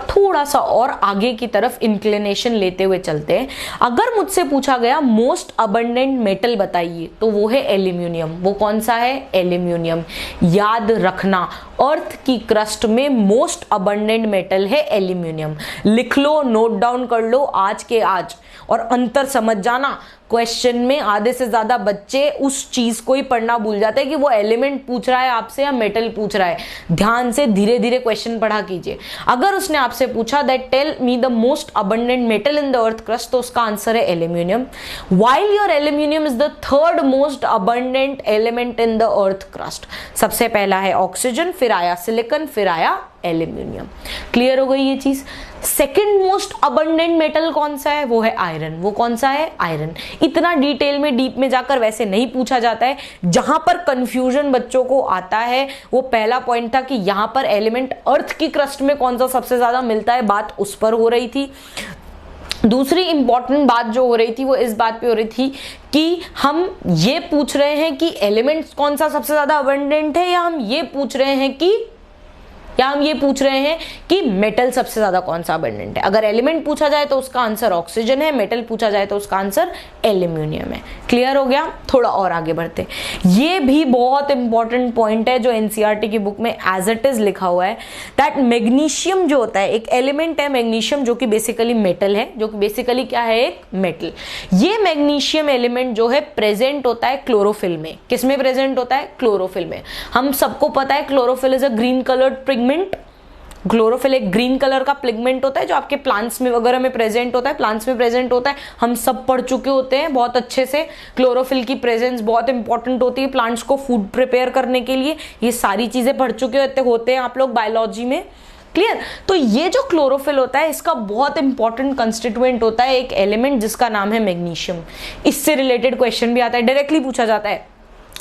थोड़ा सा और आगे की तरफ इंक्लिनेशन लेते हुए चलते हैं। अगर मुझसे पूछा गया मोस्ट अबंडेंट मेटल बताइए, तो वो है एल्यूमिनियम। वो कौन सा है? एल्यूमिनियम। याद रखना, अर्थ की क्रस्ट में मोस्ट अबंडेंट मेटल है एल्यूमिनियम। लिख लो, नोट डाउन कर लो आज के आज, और अंतर समझ जाना। क्वेश्चन में आधे से ज्यादा बच्चे उस चीज को ही पढ़ना भूल जाते हैं कि वो एलिमेंट पूछ रहा है आपसे या मेटल पूछ रहा है। ध्यान से धीरे धीरे क्वेश्चन पढ़ा कीजिए। अगर उसने आपसे पूछा that tell me the most abundant metal in the earth crust, तो उसका आंसर है aluminium. While your aluminium is the third most abundant element in the earth crust. सबसे पहला है ऑक्सीजन, फिर आया सिलिकॉन, फिर आया एल्यूमिनियम। क्लियर हो गई ये चीज? सेकंड मोस्ट अबंडेंट मेटल कौन सा है? वो है आयरन। वो कौन सा है? आयरन। इतना डिटेल में डीप में जाकर वैसे नहीं पूछा जाता है। जहां पर कंफ्यूजन बच्चों को आता है वो पहला पॉइंट था कि यहां पर एलिमेंट अर्थ की क्रस्ट में कौन सा सबसे ज्यादा मिलता है, बात उस पर हो रही थी। दूसरी इंपॉर्टेंट बात जो हो रही थी वो इस बात पे हो रही थी कि हम ये पूछ रहे हैं कि एलिमेंट्स कौन सा सबसे ज्यादा अबंडेंट है, या हम ये पूछ रहे हैं कि मेटल सबसे ज्यादा कौन सा अबंडेंट है। अगर एलिमेंट पूछा जाए तो उसका आंसर ऑक्सीजन है, मेटल पूछा जाए तो उसका आंसर एल्यूमिनियम है। क्लियर हो गया? थोड़ा और आगे बढ़ते। ये भी बहुत इंपॉर्टेंट पॉइंट है जो एनसीईआरटी की बुक में एज इट इज लिखा हुआ है, दैट मैग्नीशियम जो होता है, एक एलिमेंट है मैग्नीशियम, जो कि बेसिकली मेटल है, जो कि बेसिकली क्या है? एक मेटल। ये मैग्नीशियम एलिमेंट जो है प्रेजेंट होता है क्लोरोफिल में। किसमें प्रेजेंट होता है? क्लोरोफिल में। हम सबको पता है chlorophyll is a green coloured pigment. Chlorophyll एक ग्रीन कलर का पिगमेंट होता है जो आपके प्लांट्स में वगैरह में प्रेजेंट होता है, प्लांट्स में प्रेजेंट होता है। हम सब पढ़ चुके होते हैं बहुत अच्छे से, क्लोरोफिल की प्रेजेंस बहुत इंपॉर्टेंट होती है प्लांट्स को फूड प्रिपेयर करने के लिए। ये सारी चीजें पढ़ चुके होते हैं आप लोग बायोलॉजी में। क्लियर? तो ये जो क्लोरोफिल होता है इसका बहुत इंपॉर्टेंट कंस्टिट्यूएंट होता है एक एलिमेंट जिसका नाम है मैग्नीशियम। इससे रिलेटेड क्वेश्चन भी आता है, डायरेक्टली पूछा जाता है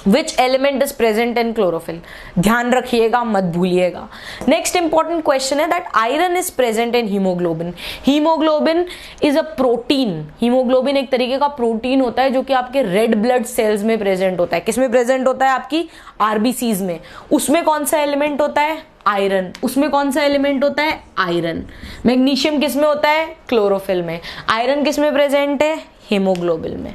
Which element is present in chlorophyll? ध्यान रखिएगा, मत भूलिएगा। नेक्स्ट इंपॉर्टेंट क्वेश्चन है that iron is present in haemoglobin. Haemoglobin is a protein. Haemoglobin एक तरीके का प्रोटीन होता है जो कि आपके रेड ब्लड सेल्स में प्रेजेंट होता है। किसमें प्रेजेंट होता है? आपकी आरबीसीज में। उसमें कौन सा एलिमेंट होता है? आयरन। उसमें कौन सा एलिमेंट होता है? आयरन। मैग्नीशियम किसमें होता है? क्लोरोफिल में। आयरन किसमें प्रेजेंट है? हीमोग्लोबिन में।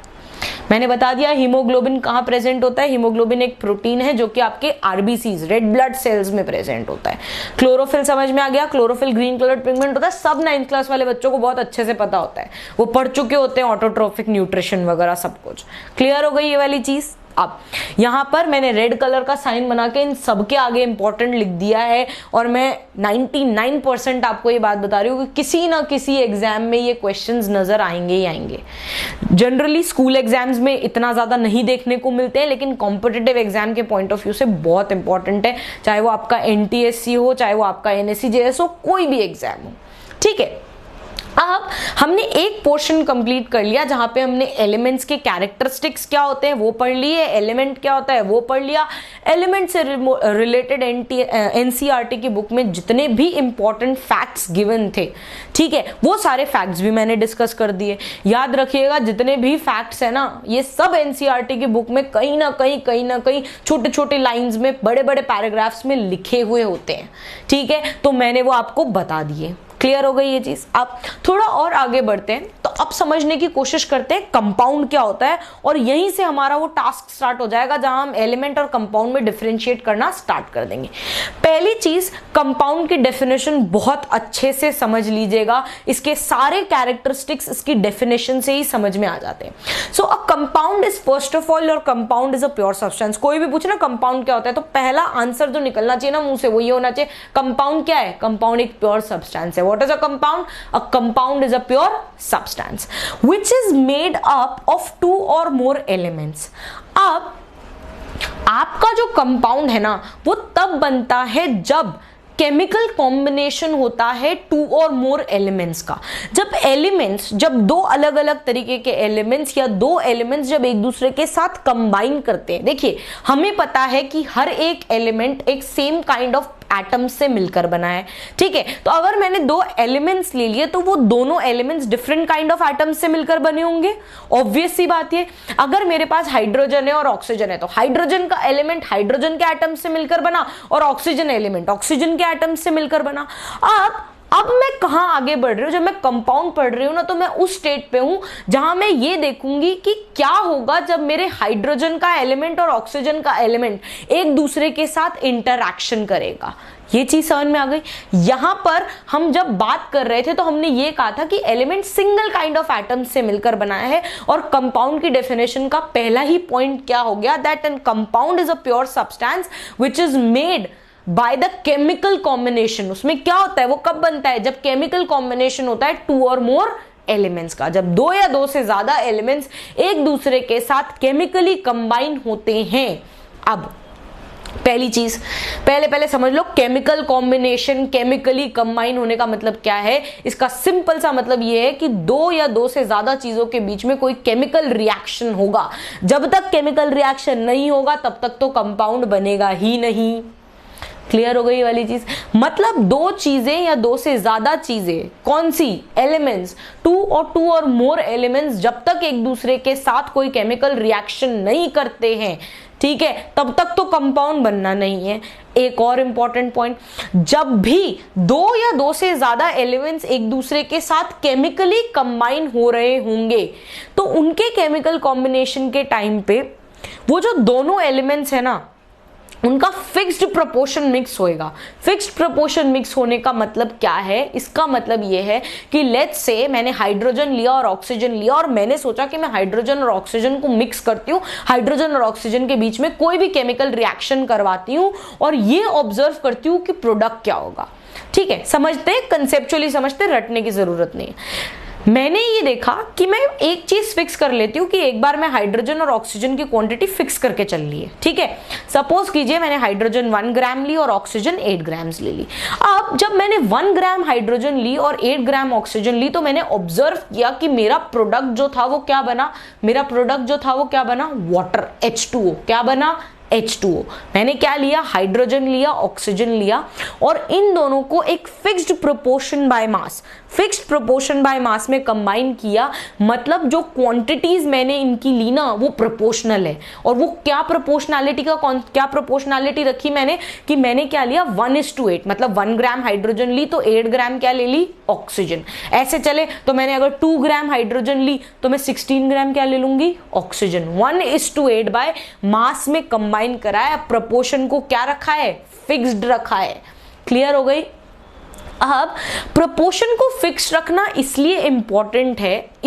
मैंने बता दिया हीमोग्लोबिन कहाँ प्रेजेंट होता है। हीमोग्लोबिन एक प्रोटीन है जो कि आपके आरबीसीज, रेड ब्लड सेल्स में प्रेजेंट होता है। क्लोरोफिल समझ में आ गया? क्लोरोफिल ग्रीन कलर पिगमेंट होता है। सब 9th क्लास वाले बच्चों को बहुत अच्छे से पता होता है, वो पढ़ चुके होते हैं ऑटोट्रोफिक न्यूट्रिशन वगैरह सब कुछ। क्लियर हो गई ये वाली चीज? अब यहां पर मैंने रेड कलर का साइन बना के इन सबके आगे इंपॉर्टेंट लिख दिया है, और मैं 99% आपको ये बात बता रही हूँ कि किसी ना किसी एग्जाम में ये क्वेश्चंस नजर आएंगे ही आएंगे। जनरली स्कूल एग्जाम्स में इतना ज्यादा नहीं देखने को मिलते हैं, लेकिन कॉम्पिटिटिव एग्जाम के पॉइंट ऑफ व्यू से बहुत इंपॉर्टेंट है, चाहे वो आपका एनटीएससी हो, चाहे वो आपका एनएससीजेएस हो, कोई भी एग्जाम हो। ठीक है, अब हमने एक पोर्शन कंप्लीट कर लिया जहां पे हमने एलिमेंट्स के कैरेक्टरिस्टिक्स क्या होते हैं वो पढ़ लिए, एलिमेंट क्या होता है वो पढ़ लिया। एलिमेंट से रिलेटेड एनसीईआरटी की बुक में जितने भी इंपॉर्टेंट फैक्ट्स गिवन थे, ठीक है, वो सारे फैक्ट्स भी मैंने डिस्कस कर दिए। याद रखिएगा जितने भी फैक्ट्स है ना, ये सब एनसीईआरटी की बुक में कहीं ना कहीं छोटे छोटे लाइंस में, बड़े बड़े पैराग्राफ्स में लिखे हुए होते हैं। ठीक है, तो मैंने वो आपको बता दिए। क्लियर हो गई ये चीज? अब थोड़ा और आगे बढ़ते हैं, तो अब समझने की कोशिश करते हैं कंपाउंड क्या होता है, और यहीं से हमारा वो टास्क स्टार्ट हो जाएगा जहां हम एलिमेंट और कंपाउंड में डिफरेंशिएट करना स्टार्ट कर देंगे। पहली चीज, कंपाउंड की डेफिनेशन बहुत अच्छे से समझ लीजिएगा, इसके सारे कैरेक्टरिस्टिक्स इसकी डेफिनेशन से ही समझ में आ जाते हैं। So a compound is first of all, your compound is a pure substance. कोई भी पूछे ना कंपाउंड क्या होता है, तो पहला आंसर जो निकलना चाहिए ना मुंह से वो ये होना चाहिए, कंपाउंड क्या है? कंपाउंड एक प्योर सब्सटेंस है। What is a compound? A compound is a pure substance which is made up of 2 or more elements. अब आपका जो कंपाउंड है ना वो तब बनता है जब केमिकल कॉम्बिनेशन होता है टू और मोर एलिमेंट्स का। जब दो अलग अलग तरीके के एलिमेंट्स या दो एलिमेंट्स जब एक दूसरे के साथ कंबाइन करते हैं, देखिए हमें पता है कि हर एक एलिमेंट एक सेम काइंड ऑफ एटम से मिलकर बना है, ठीक है। तो अगर मैंने दो एलिमेंट्स ले लिए तो वो दोनों elements different kind of atoms से मिलकर बने होंगे, ऑब्वियस सी बात है। अगर मेरे पास हाइड्रोजन है और ऑक्सीजन है तो हाइड्रोजन का एलिमेंट हाइड्रोजन के एटम से मिलकर बना और ऑक्सीजन एलिमेंट ऑक्सीजन के एटम से मिलकर बना। अब मैं कहां आगे बढ़ रही हूं, जब मैं कंपाउंड पढ़ रही हूं ना, तो मैं उस स्टेट पे हूं जहां मैं ये देखूंगी कि क्या होगा जब मेरे हाइड्रोजन का एलिमेंट और ऑक्सीजन का एलिमेंट एक दूसरे के साथ इंटरैक्शन करेगा। ये चीज समझ में आ गई। यहां पर हम जब बात कर रहे थे तो हमने ये कहा था कि element single kind of atom से मिलकर बनाया है, और कंपाउंड की डेफिनेशन का पहला ही पॉइंट क्या हो गया, that an compound is a pure substance which is made by the chemical combination. उसमें क्या होता है, वो कब बनता है, जब केमिकल कॉम्बिनेशन होता है टू और मोर एलिमेंट्स का, जब दो या दो से ज्यादा एलिमेंट्स एक दूसरे के साथ केमिकली कंबाइन होते हैं। अब पहली चीज पहले समझ लो, केमिकल कॉम्बिनेशन, केमिकली कंबाइन होने का मतलब क्या है। इसका सिंपल सा मतलब यह है कि दो या दो से ज्यादा चीजों के बीच में कोई केमिकल रिएक्शन होगा। जब तक केमिकल रिएक्शन नहीं होगा तब तक तो कंपाउंड बनेगा ही नहीं। क्लियर हो गई ये वाली चीज। मतलब दो चीजें या दो से ज्यादा चीजें, कौन सी, एलिमेंट्स, टू और मोर एलिमेंट्स जब तक एक दूसरे के साथ कोई केमिकल रिएक्शन नहीं करते हैं, ठीक है, तब तक तो कंपाउंड बनना नहीं है। एक और इंपॉर्टेंट पॉइंट, जब भी दो या दो से ज्यादा एलिमेंट्स एक दूसरे के साथ केमिकली कंबाइन हो रहे होंगे तो उनके केमिकल कॉम्बिनेशन के टाइम पे वो जो दोनों एलिमेंट्स है ना, उनका फिक्स्ड प्रोपोर्शन मिक्स होएगा। फिक्स्ड प्रोपोर्शन मिक्स होने का मतलब क्या है, इसका मतलब यह है कि लेट्स से मैंने हाइड्रोजन लिया और ऑक्सीजन लिया और मैंने सोचा कि मैं हाइड्रोजन और ऑक्सीजन को मिक्स करती हूँ, हाइड्रोजन और ऑक्सीजन के बीच में कोई भी केमिकल रिएक्शन करवाती हूँ और ये ऑब्जर्व करती हूँ कि प्रोडक्ट क्या होगा। ठीक है, समझते, कंसेप्चुअली समझते, रटने की जरूरत नहीं है। मैंने ये देखा कि मैं एक चीज फिक्स कर लेती हूँ कि एक बार मैं हाइड्रोजन और ऑक्सीजन की क्वांटिटी फिक्स करके चल ली है, ठीक है। सपोज कीजिए मैंने हाइड्रोजन 1 ग्राम ली और ऑक्सीजन 8 ग्राम ले ली। अब जब मैंने 1 ग्राम हाइड्रोजन ली और 8 ग्राम ऑक्सीजन ली तो मैंने ऑब्जर्व किया कि मेरा प्रोडक्ट जो था वो क्या बना, वाटर, H2O। क्या बना, H2O। मैंने क्या लिया, हाइड्रोजन लिया, ऑक्सीजन लिया और इन दोनों को एक फिक्स्ड प्रोपोर्शन बाय मास में कंबाइन किया। मतलब जो क्वांटिटीज मैंने इनकी ली ना वो प्रोपोर्शनल है। और वो क्या प्रोपोर्शनैलिटी रखी मैंने, कि मैंने क्या लिया, 1:8। मतलब 1 ग्राम हाइड्रोजन ली तो 8 ग्राम क्या ले ली, ऑक्सीजन। ऐसे चले तो मैंने अगर 2 ग्राम हाइड्रोजन ली तो मैं 16 ग्राम क्या ले लूंगी, ऑक्सीजन। 1:8 बाय मास में कंबाइन करा है। प्रोपोर्शन को क्या रखा है, फिक्स्ड रखा है। क्लियर हो गई। अब प्रोपोर्शन को फिक्स रखना इसीलिए इंपॉर्टेंट है,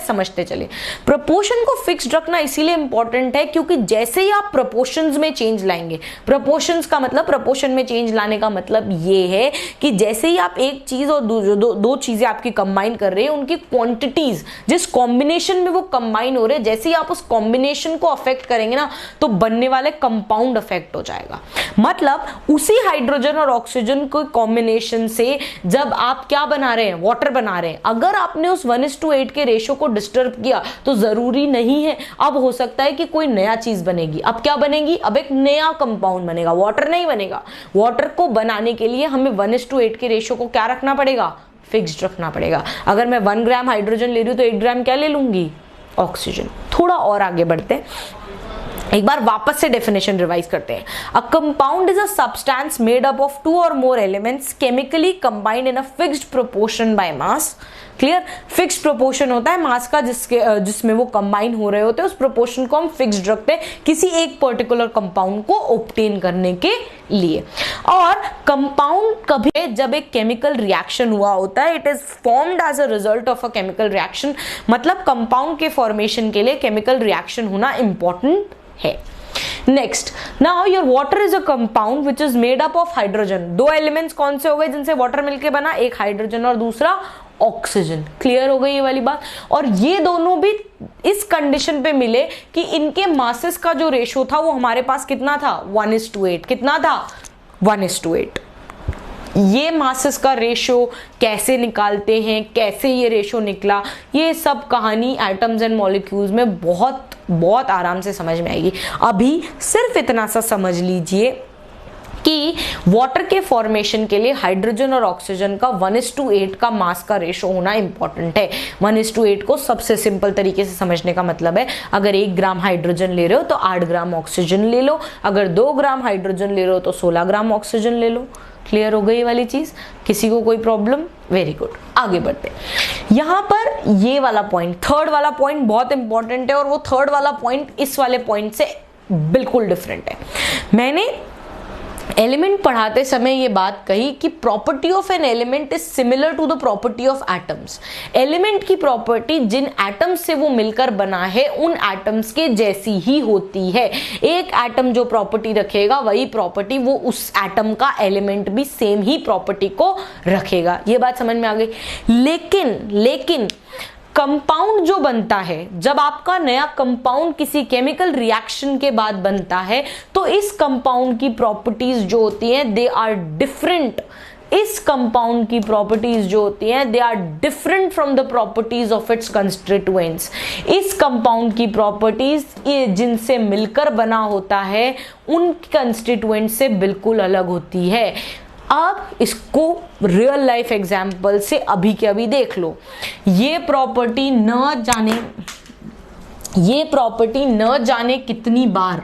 समझते चले। प्रोपोर्शन को फिक्स रखना इसीलिए इंपॉर्टेंट है क्योंकि जैसे ही आप प्रोपोर्शंस में चेंज लाएंगे, प्रोपोर्शन में चेंज लाने का मतलब ये है कि जैसे ही आप एक चीज और दो चीजें आपकी कंबाइन कर रहे हैं, उनकी क्वांटिटीज जिस कॉम्बिनेशन में वो कंबाइन हो रहे हैं, जैसे ही आप उस कॉम्बिनेशन को अफेक्ट करेंगे ना तो बनने वाले कंपाउंड अफेक्ट हो जाएगा। मतलब उसी हाइड्रोजन और ऑक्सीजन को कॉम्बिनेशन से जब आप क्या बना रहे हैं, वाटर बना रहे हैं, अगर आपने उस 1:8 के रेशो को डिस्टर्ब किया तो जरूरी नहीं है, अब हो सकता है कि कोई नया चीज बनेगी। अब क्या बनेगी, अब एक नया कंपाउंड बनेगा, वाटर नहीं बनेगा। वाटर को बनाने के लिए हमें 1:8 के रेशो को क्या रखना पड़ेगा, फिक्स्ड रखना पड़ेगा। अगर मैं 1 ग्राम हाइड्रोजन ले रही हूं तो 8 ग्राम क्या ले लूंगी, ऑक्सीजन। थोड़ा और आगे बढ़ते हैं, एक बार वापस से डेफिनेशन रिवाइज करते हैं। अ compound is a substance made up of 2 और more elements chemically combined in a fixed proportion by mass. Clear, fixed proportion होता है मास का जिसमें वो कंबाइन हो रहे होते हैं, उस प्रोपोर्शन को हम फिक्स्ड रखते हैं किसी एक पर्टिकुलर कंपाउंड को ऑब्टेन करने के लिए। और कंपाउंड कभी जब एक केमिकल रिएक्शन हुआ होता है, it is formed as a result of a chemical reaction. मतलब कंपाउंड के फॉर्मेशन के लिए केमिकल रिएक्शन होना इंपॉर्टेंट है। Next, now your water is a compound which is made up of hydrogen. दो एलिमेंट्स कौन से हो गए जिनसे वाटर मिलके बना, एक हाइड्रोजन और दूसरा ऑक्सीजन। क्लियर हो गई ये वाली बात। और ये दोनों भी इस कंडीशन पे मिले कि इनके मासेस का जो रेशो था वो हमारे पास कितना था, 1:8। कितना था, 1:8। ये मासेस का रेशो कैसे निकालते हैं, कैसे ये रेशो निकला, ये सब कहानी एटम्स एंड मॉलिक्यूल्स में बहुत बहुत आराम से समझ में आएगी। अभी सिर्फ इतना सा समझ लीजिए कि वाटर के फॉर्मेशन के लिए हाइड्रोजन और ऑक्सीजन का 1:8 का मास का रेशो होना इंपॉर्टेंट है। 1:8 को सबसे सिंपल तरीके से समझने का मतलब है, अगर 1 ग्राम हाइड्रोजन ले रहे हो तो 8 ग्राम ऑक्सीजन ले लो, अगर 2 ग्राम हाइड्रोजन ले रहे हो तो 16 ग्राम ऑक्सीजन ले लो। क्लियर हो गई ये वाली चीज? किसी को कोई प्रॉब्लम? वेरी गुड, आगे बढ़ते हैं। यहां पर ये वाला पॉइंट, थर्ड वाला पॉइंट बहुत इंपॉर्टेंट है, और वो थर्ड वाला पॉइंट इस वाले पॉइंट से बिल्कुल डिफरेंट है। मैंने एलिमेंट पढ़ाते समय ये बात कही कि property of an element is similar to the property of atoms. Element की प्रॉपर्टी जिन एटम्स से वो मिलकर बना है उन एटम्स के जैसी ही होती है। एक एटम जो प्रॉपर्टी रखेगा वही प्रॉपर्टी वो उस एटम का एलिमेंट भी सेम ही प्रॉपर्टी को रखेगा। ये बात समझ में आ गई। लेकिन कंपाउंड जो बनता है, जब आपका नया कंपाउंड किसी केमिकल रिएक्शन के बाद बनता है तो इस कंपाउंड की प्रॉपर्टीज जो होती हैं दे आर डिफरेंट। इस कंपाउंड की प्रॉपर्टीज जो होती हैं they are different from the properties of its constituents. इस कंपाउंड की प्रॉपर्टीज जिनसे मिलकर बना होता है उन कंस्टिट्यूएंट से बिल्कुल अलग होती है। अब इसको रियल लाइफ एग्जाम्पल से अभी के अभी देख लो। ये प्रॉपर्टी न जाने कितनी बार,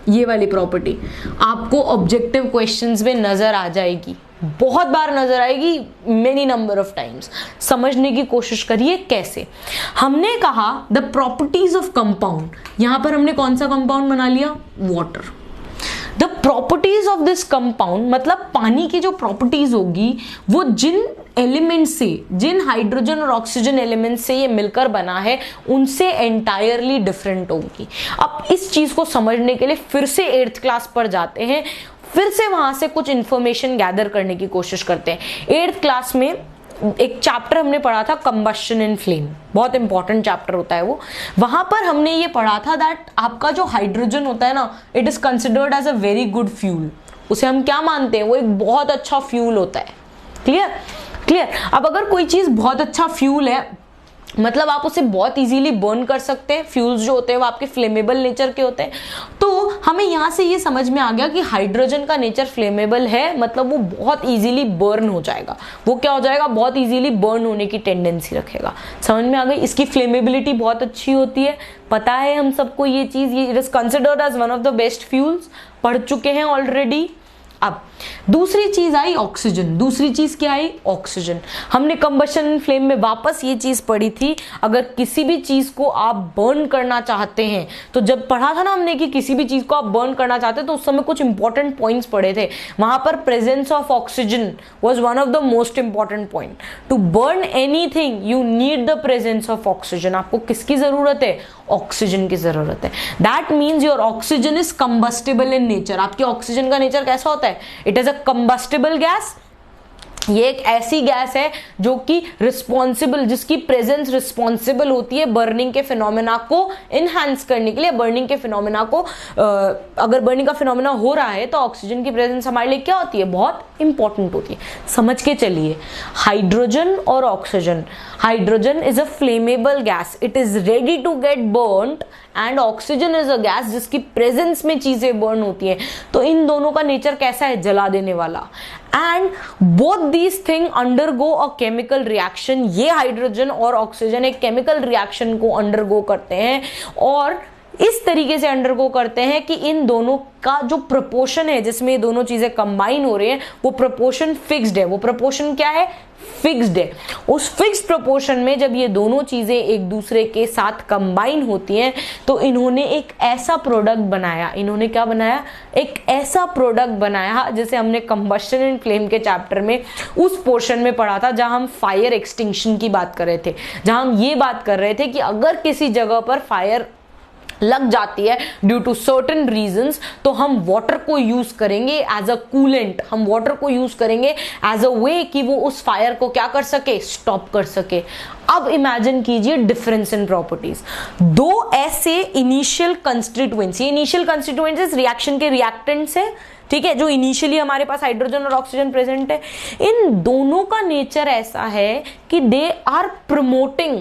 ये वाली प्रॉपर्टी आपको ऑब्जेक्टिव क्वेश्चंस में नजर आ जाएगी, बहुत बार नजर आएगी, मेनी नंबर ऑफ टाइम्स। समझने की कोशिश करिए कैसे। हमने कहा द प्रॉपर्टीज ऑफ कंपाउंड, यहां पर हमने कौन सा कंपाउंड बना लिया? Water. The properties of this compound मतलब पानी की जो प्रॉपर्टीज होगी वो जिन एलिमेंट से, जिन हाइड्रोजन और ऑक्सीजन एलिमेंट से ये मिलकर बना है उनसे एंटायरली डिफरेंट होगी। अब इस चीज को समझने के लिए फिर से 8th क्लास पर जाते हैं, फिर से वहां से कुछ इंफॉर्मेशन गैदर करने की कोशिश करते हैं। 8th क्लास में एक चैप्टर हमने पढ़ा था कंबशन इन फ्लेम, बहुत इंपॉर्टेंट चैप्टर होता है वो। वहां पर हमने ये पढ़ा था दैट आपका जो हाइड्रोजन होता है ना, it is considered as a very good fuel. उसे हम क्या मानते हैं? वो एक बहुत अच्छा फ्यूल होता है। क्लियर। अब अगर कोई चीज बहुत अच्छा फ्यूल है मतलब आप उसे बहुत इजीली बर्न कर सकते हैं। फ्यूल्स जो होते हैं वो आपके फ्लेमेबल नेचर के होते हैं। तो हमें यहाँ से ये समझ में आ गया कि हाइड्रोजन का नेचर फ्लेमेबल है, मतलब वो बहुत इजीली बर्न हो जाएगा। वो क्या हो जाएगा? बहुत इजीली बर्न होने की टेंडेंसी रखेगा। समझ में आ गई? इसकी फ्लेमेबिलिटी बहुत अच्छी होती है, पता है हम सबको ये चीज। ये it is considered as one of the best fuels, पढ़ चुके हैं ऑलरेडी। अब दूसरी चीज आई ऑक्सीजन। दूसरी चीज क्या आई? ऑक्सीजन। हमने कंबशन इन फ्लेम में वापस ये चीज पढ़ी थी, अगर किसी भी चीज को आप बर्न करना चाहते हैं, तो जब पढ़ा था ना हमने कि किसी भी चीज को आप बर्न करना चाहते हैं तो उस समय कुछ इंपॉर्टेंट पॉइंट्स पढ़े थे। वहां पर presence of oxygen was one of the most important point. To burn anything you need the presence of oxygen. आपको किसकी जरूरत है? ऑक्सीजन की जरूरत है। That means your oxygen is combustible in nature. आपके ऑक्सीजन का नेचर कैसा होता है? It is a combustible gas. ये एक ऐसी गैस है जो कि रिस्पॉन्सिबल, जिसकी प्रेजेंस रिस्पॉन्सिबल होती है बर्निंग के फिनोमेना को इनहैंस करने के लिए। बर्निंग के फिनोमेना को अगर बर्निंग का फिनोमेना हो रहा है तो ऑक्सीजन की प्रेजेंस हमारे लिए क्या होती है? बहुत इंपॉर्टेंट होती है। समझ के चलिए, हाइड्रोजन और oxygen. Hydrogen is a flammable gas, it is ready to get burned, and oxygen is a gas जिसकी प्रेजेंस में चीजें बर्न होती हैं। तो इन दोनों का नेचर कैसा है? जला देने वाला। And both these thing undergo a chemical reaction. ये हाइड्रोजन और ऑक्सीजन एक केमिकल रिएक्शन को अंडरगो करते हैं, और इस तरीके से अंडरगो करते हैं कि इन दोनों का जो प्रोपोर्शन है जिसमें ये दोनों चीजें कंबाइन हो रही हैं वो प्रोपोर्शन फिक्स्ड है। वो प्रोपोर्शन क्या है? फिक्स्ड है। उस फिक्स्ड प्रोपोर्शन में जब ये दोनों चीजें एक दूसरे के साथ कंबाइन होती हैं तो इन्होंने एक ऐसा प्रोडक्ट बनाया। इन्होंने क्या बनाया? एक ऐसा प्रोडक्ट बनाया जिसे हमने कंबशन इन फ्लेम के चैप्टर में उस पोर्शन में पढ़ा था जहां हम फायर एक्सटिंक्शन की बात कर रहे थे, जहां हम ये बात कर रहे थे कि अगर किसी जगह पर फायर लग जाती है ड्यू टू सर्टेन रीजंस, तो हम वाटर को यूज करेंगे एज अ कूलेंट, हम वाटर को यूज करेंगे एज अ वे कि वो उस फायर को क्या कर सके, स्टॉप कर सके। अब इमेजिन कीजिए डिफरेंस इन प्रॉपर्टीज। दो ऐसे इनिशियल कंस्टिट्यूएंट्स, ये इनिशियल कंस्टिट्यूएंट्स रिएक्शन के रिएक्टेंट्स है, ठीक है, जो इनिशियली हमारे पास हाइड्रोजन और ऑक्सीजन प्रेजेंट है। इन दोनों का नेचर ऐसा है कि दे आर प्रमोटिंग,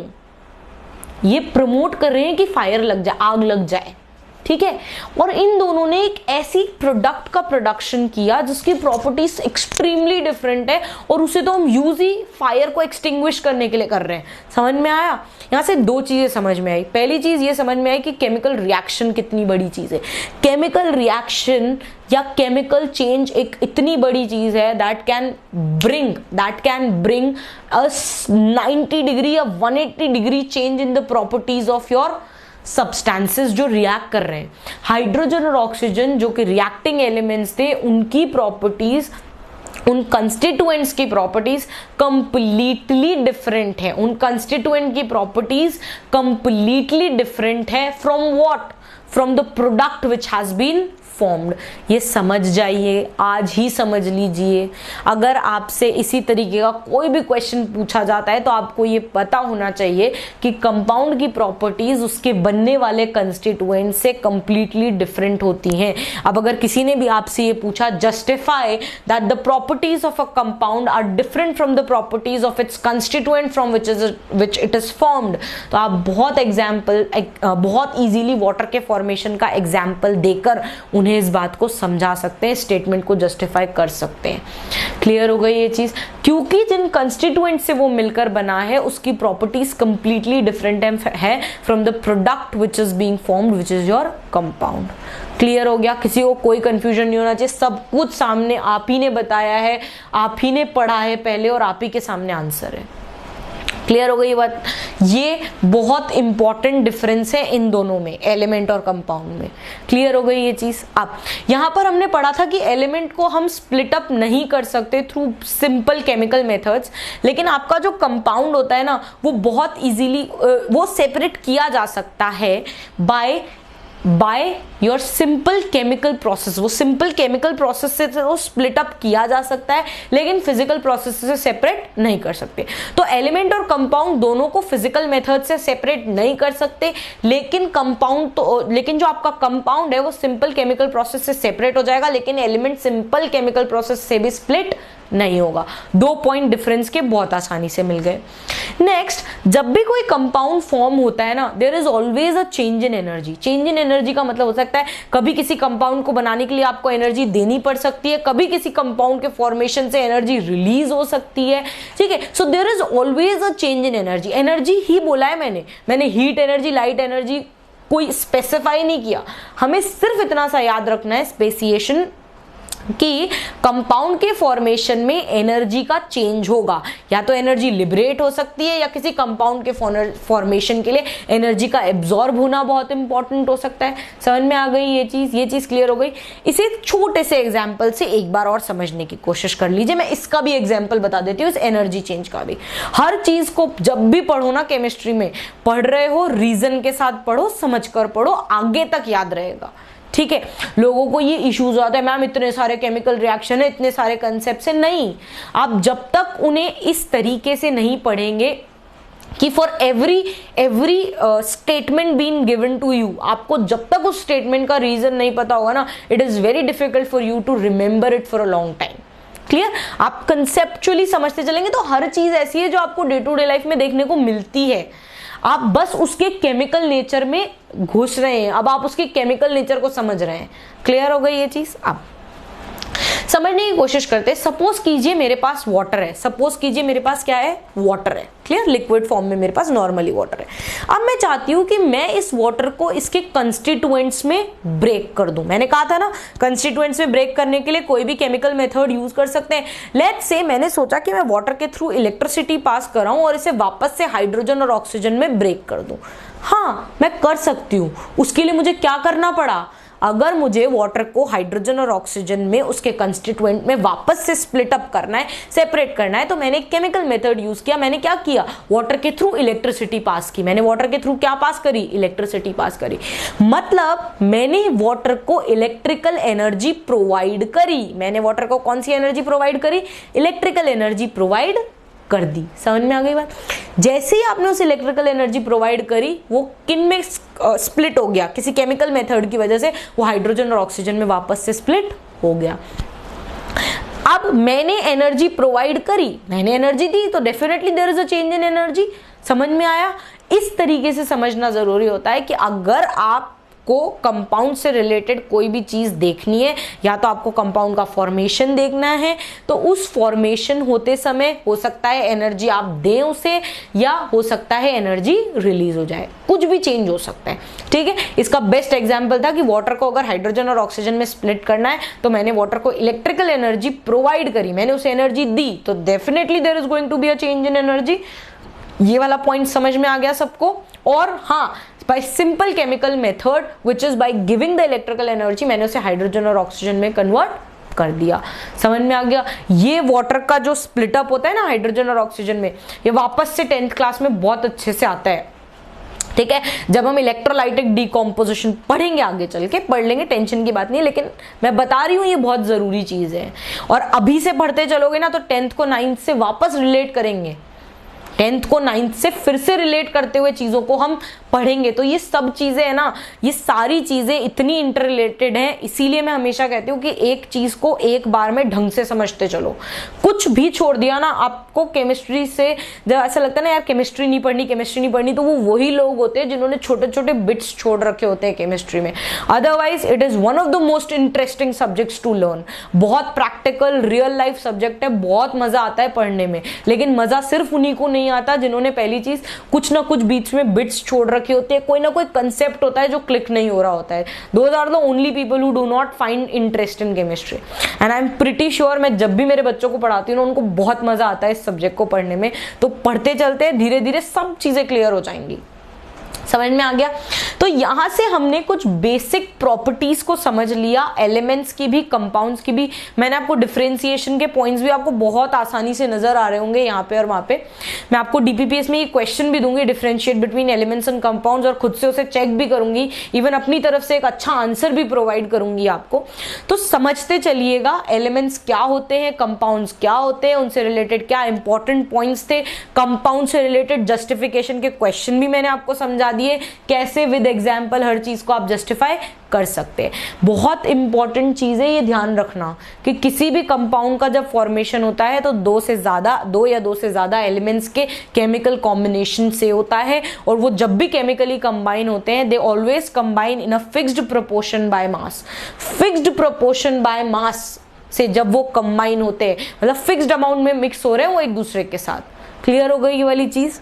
ये प्रमोट कर रहे हैं कि फायर लग जाए, आग लग जाए, ठीक है। और इन दोनों ने एक ऐसी प्रोडक्ट का प्रोडक्शन किया जिसकी प्रॉपर्टीज एक्सट्रीमली डिफरेंट है, और उसे तो हम यूज ही फायर को एक्सटिंग्विश करने के लिए कर रहे हैं। समझ में आया? यहां से दो चीजें समझ में आई। पहली चीज ये समझ में आई कि केमिकल रिएक्शन कितनी बड़ी चीज है। केमिकल रिएक्शन या केमिकल चेंज एक इतनी बड़ी चीज है that can bring a 90 degree या 180 degree change in the properties of your substances जो रिएक्ट कर रहे हैं। हाइड्रोजन और ऑक्सीजन जो कि रिएक्टिंग एलिमेंट्स थे, उनकी प्रॉपर्टीज, उन कंस्टिट्यूएंट्स की प्रॉपर्टीज कंप्लीटली डिफरेंट है। उन कंस्टिट्यूएंट की प्रॉपर्टीज कंप्लीटली डिफरेंट है from what? From the product which has been formed. ये समझ जाइए, आज ही समझ लीजिए। अगर आपसे इसी तरीके का कोई भी क्वेश्चन पूछा जाता है तो आपको ये पता होना चाहिए कि कंपाउंड की प्रॉपर्टीज उसके बनने वाले कंस्टिट्यूएंट से कंप्लीटली डिफरेंट होती हैं। अब अगर किसी ने भी आपसे ये पूछा justify that the properties of a compound are different from the properties of its constituent from which it is formed, तो आप बहुत इजीली वाटर के फॉर्मेशन का एग्जाम्पल देकर उन्हें इस बात को समझा सकते हैं, स्टेटमेंट को जस्टिफाई कर सकते हैं। क्लियर हो गई ये चीज? क्योंकि जिन कंस्टिट्यूएंट से वो मिलकर बना है उसकी प्रॉपर्टीज कंप्लीटली डिफरेंट है from the product which is being formed which is your compound. Clear हो गया? किसी को कोई कंफ्यूजन नहीं होना चाहिए। सब कुछ सामने आप ही ने बताया है, आप ही ने पढ़ा है पहले, और आप ही के सामने आंसर है। क्लियर हो गई ये बात? ये बहुत इंपॉर्टेंट डिफरेंस है इन दोनों में, एलिमेंट और कंपाउंड में। क्लियर हो गई ये चीज? अब यहां पर हमने पढ़ा था कि एलिमेंट को हम स्प्लिट अप नहीं कर सकते थ्रू सिंपल केमिकल मेथड्स, लेकिन आपका जो कंपाउंड होता है ना, वो बहुत इजीली वो सेपरेट किया जा सकता है by your simple chemical process. वो सिंपल केमिकल प्रोसेस से वो स्प्लिट अप किया जा सकता है, लेकिन फिजिकल प्रोसेस से सेपरेट नहीं कर सकते। तो एलिमेंट और कंपाउंड दोनों को फिजिकल मेथड से सेपरेट नहीं कर सकते, लेकिन जो आपका कंपाउंड है वो सिंपल केमिकल प्रोसेस से सेपरेट हो जाएगा, लेकिन एलिमेंट सिंपल केमिकल प्रोसेस से भी स्प्लिट नहीं होगा। 2 पॉइंट डिफरेंस के बहुत आसानी से मिल गए। नेक्स्ट, जब भी कोई कंपाउंड फॉर्म होता है ना, there is always a change in energy. Change in energy का मतलब हो सकता है कभी किसी कंपाउंड को बनाने के लिए आपको एनर्जी देनी पड़ सकती है, कभी किसी कंपाउंड के फॉर्मेशन से एनर्जी रिलीज हो सकती है, ठीक है। So there is always a change in energy. Energy ही बोला है मैंने हीट एनर्जी, लाइट एनर्जी कोई स्पेसिफाई नहीं किया। हमें सिर्फ इतना सा याद रखना है स्पेसिएशन कि कंपाउंड के फॉर्मेशन में एनर्जी का चेंज होगा, या तो एनर्जी लिबरेट हो सकती है या किसी कंपाउंड के फॉर्मेशन के लिए एनर्जी का एब्जॉर्ब होना बहुत इंपॉर्टेंट हो सकता है। समझ में आ गई ये चीज क्लियर हो गई? इसे छोटे से एग्जांपल से एक बार और समझने की कोशिश कर लीजिए। मैं इसका भी एग्जांपल बता देती हूँ, इस एनर्जी चेंज का भी। हर चीज को जब भी पढ़ो ना, केमिस्ट्री में पढ़ रहे हो रीजन के साथ पढ़ो, समझ कर पढ़ो, आगे तक याद रहेगा, ठीक है। लोगों को ये इश्यूज आता है, मैम इतने सारे केमिकल रिएक्शन है, इतने सारे कंसेप्ट है। नहीं, आप जब तक उन्हें इस तरीके से नहीं पढ़ेंगे कि for every statement being given to you, आपको जब तक उस स्टेटमेंट का रीजन नहीं पता होगा ना, it is very difficult for you to remember it for a long time. Clear? आप कंसेप्चुअली समझते चलेंगे तो हर चीज ऐसी है जो आपको डे टू डे लाइफ में देखने को मिलती है, आप बस उसके केमिकल नेचर में घुस रहे हैं, अब आप उसके केमिकल नेचर को समझ रहे हैं। क्लियर हो गई ये चीज? अब समझने की कोशिश करते हैं। सपोज कीजिए मेरे पास वाटर है, सपोज कीजिए मेरे पास क्या है, वाटर है। क्लियर? लिक्विड फॉर्म में मेरे पास नॉर्मली वाटर है। अब मैं चाहती हूं कि मैं इस वाटर को इसके कंस्टिट्यूएंट्स में ब्रेक कर दूं। मैंने कहा था ना, कंस्टिट्यूएंट्स में ब्रेक करने के लिए कोई भी केमिकल मेथड यूज कर सकते हैं। लेट्स से मैंने सोचा कि मैं वाटर के थ्रू इलेक्ट्रिसिटी पास कराऊं और इसे वापस से हाइड्रोजन और ऑक्सीजन में ब्रेक कर दूं। हाँ, मैं कर सकती हूँ। उसके लिए मुझे क्या करना पड़ा? अगर मुझे वाटर को हाइड्रोजन और ऑक्सीजन में उसके कंस्टिट्यूएंट में वापस से स्प्लिट अप करना है, सेपरेट करना है, तो मैंने केमिकल मेथड यूज किया। मैंने क्या किया, वाटर के थ्रू इलेक्ट्रिसिटी पास की। मैंने वाटर के थ्रू क्या पास करी, इलेक्ट्रिसिटी पास करी। मतलब मैंने वाटर को इलेक्ट्रिकल एनर्जी प्रोवाइड करी। मैंने वाटर को कौन सी एनर्जी प्रोवाइड करी, इलेक्ट्रिकल एनर्जी प्रोवाइड कर दी। समझ में आ गई बात। जैसे ही आपने उस इलेक्ट्रिकल एनर्जी प्रोवाइड करी, वो किन में स्प्लिट हो गया, किसी केमिकल मेथड की वजह से वो हाइड्रोजन और ऑक्सीजन में वापस से स्प्लिट हो गया। अब मैंने एनर्जी प्रोवाइड करी, मैंने एनर्जी दी, तो definitely there is a change in energy. समझ में आया। इस तरीके से समझना जरूरी होता है कि अगर आप को कंपाउंड से रिलेटेड कोई भी चीज देखनी है, या तो आपको कंपाउंड का फॉर्मेशन देखना है, तो उस फॉर्मेशन होते समय हो सकता है एनर्जी आप दें उसे, या हो सकता है एनर्जी रिलीज हो जाए, कुछ भी चेंज हो सकता है। ठीक है, इसका बेस्ट एग्जांपल था कि वाटर को अगर हाइड्रोजन और ऑक्सीजन में स्प्लिट करना है, तो मैंने वाटर को इलेक्ट्रिकल एनर्जी प्रोवाइड करी, मैंने उसे एनर्जी दी, तो definitely there is going to be a change in energy. ये वाला पॉइंट समझ में आ गया सबको। और हाँ, by simple chemical method which is by giving the electrical energy, मैंने उसे हाइड्रोजन और ऑक्सीजन में कन्वर्ट कर दिया। समझ में आ गया। ये वाटर का जो स्प्लिट अप होता है ना हाइड्रोजन और ऑक्सीजन में, ये वापस से 10th क्लास में बहुत अच्छे से आता है। ठीक है, जब हम इलेक्ट्रोलाइटिक डिकम्पोजिशन पढ़ेंगे, आगे चल के पढ़ लेंगे, टेंशन की बात नहीं है, लेकिन मैं बता रही हूँ ये बहुत जरूरी चीज है। और अभी से पढ़ते चलोगे ना, तो 10th को 9th से वापस रिलेट करेंगे, 10th को 9th से फिर से रिलेट करते हुए चीजों को हम पढ़ेंगे। तो ये सब चीजें है ना, ये सारी चीजें इतनी इंटर रिलेटेड हैं, इसीलिए मैं हमेशा कहती हूँ कि एक चीज को एक बार में ढंग से समझते चलो। कुछ भी छोड़ दिया ना आपको केमिस्ट्री से, जब ऐसा लगता है ना यार केमिस्ट्री नहीं पढ़नी, केमिस्ट्री नहीं पढ़नी, तो वो वही लोग होते हैं जिन्होंने छोटे छोटे बिट्स छोड़ रखे होते हैं केमिस्ट्री में। Otherwise it is one of the most interesting subjects to learn. बहुत प्रैक्टिकल रियल लाइफ सब्जेक्ट है, बहुत मजा आता है पढ़ने में, लेकिन मजा सिर्फ उन्हीं को नहीं आता जिन्होंने पहली चीज कुछ ना कुछ बीच में बिट्स छोड़ रखे होते हैं, कोई ना कोई कंसेप्ट होता है जो क्लिक नहीं हो रहा होता है। Those are the only people who do not find interest in chemistry. And I am pretty sure, मैं जब भी मेरे बच्चों को पढ़ाती हूँ ना, उनको बहुत मजा आता है इस सब्जेक्ट को पढ़ने में। तो पढ़ते चलते धीरे धीरे सब चीजें क्लियर हो जाएंगी। समझ में आ गया। तो यहां से हमने कुछ बेसिक प्रॉपर्टीज को समझ लिया, एलिमेंट्स की भी, कंपाउंड्स की भी। मैंने आपको डिफरेंशिएशन के पॉइंट्स भी आपको बहुत आसानी से नजर आ रहे होंगे यहाँ पे और वहां पे। मैं आपको डीपीपीएस में ये क्वेश्चन भी दूंगी, differentiate between elements and compounds, और खुद से उसे चेक भी करूंगी, इवन अपनी तरफ से एक अच्छा आंसर भी प्रोवाइड करूंगी आपको। तो समझते चलिएगा एलिमेंट्स क्या होते हैं, कंपाउंड्स क्या होते हैं, उनसे रिलेटेड क्या इंपॉर्टेंट पॉइंट्स थे, कंपाउंड से रिलेटेड जस्टिफिकेशन के क्वेश्चन भी मैंने आपको समझा दिए, कैसे विद एग्जांपल हर चीज को आप जस्टिफाई कर सकते हैं। बहुत इंपॉर्टेंट चीज है ये ध्यान रखना कि किसी भी कंपाउंड का जब फॉर्मेशन होता है तो दो या दो से ज्यादा एलिमेंट्स के केमिकल कॉम्बिनेशन से होता है, और वो जब भी केमिकली कंबाइन होते हैं they always combine in a fixed proportion by mass. Fixed proportion by mass से जब वो कंबाइन होते हैं, मतलब फिक्स्ड अमाउंट में मिक्स हो रहे हैं वो एक दूसरे के साथ। क्लियर हो गई ये वाली चीज,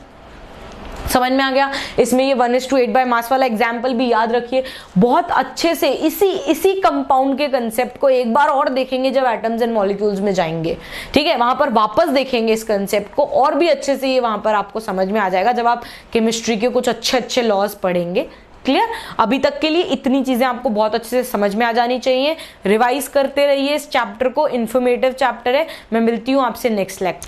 समझ में आ गया। इसमें ये 1:8 बाय मास वाला एग्जाम्पल भी याद रखिए बहुत अच्छे से। इसी कंपाउंड के कंसेप्ट को एक बार और देखेंगे जब एटम्स एंड मॉलिक्यूल्स में जाएंगे। ठीक है, वहां पर वापस देखेंगे इस कंसेप्ट को, और भी अच्छे से ये वहां पर आपको समझ में आ जाएगा जब आप केमिस्ट्री के कुछ अच्छे अच्छे लॉज पढ़ेंगे। क्लियर। अभी तक के लिए इतनी चीजें आपको बहुत अच्छे से समझ में आ जानी चाहिए। रिवाइज करते रहिए इस चैप्टर को, इंफॉर्मेटिव चैप्टर है। मैं मिलती हूँ आपसे नेक्स्ट लेक्चर।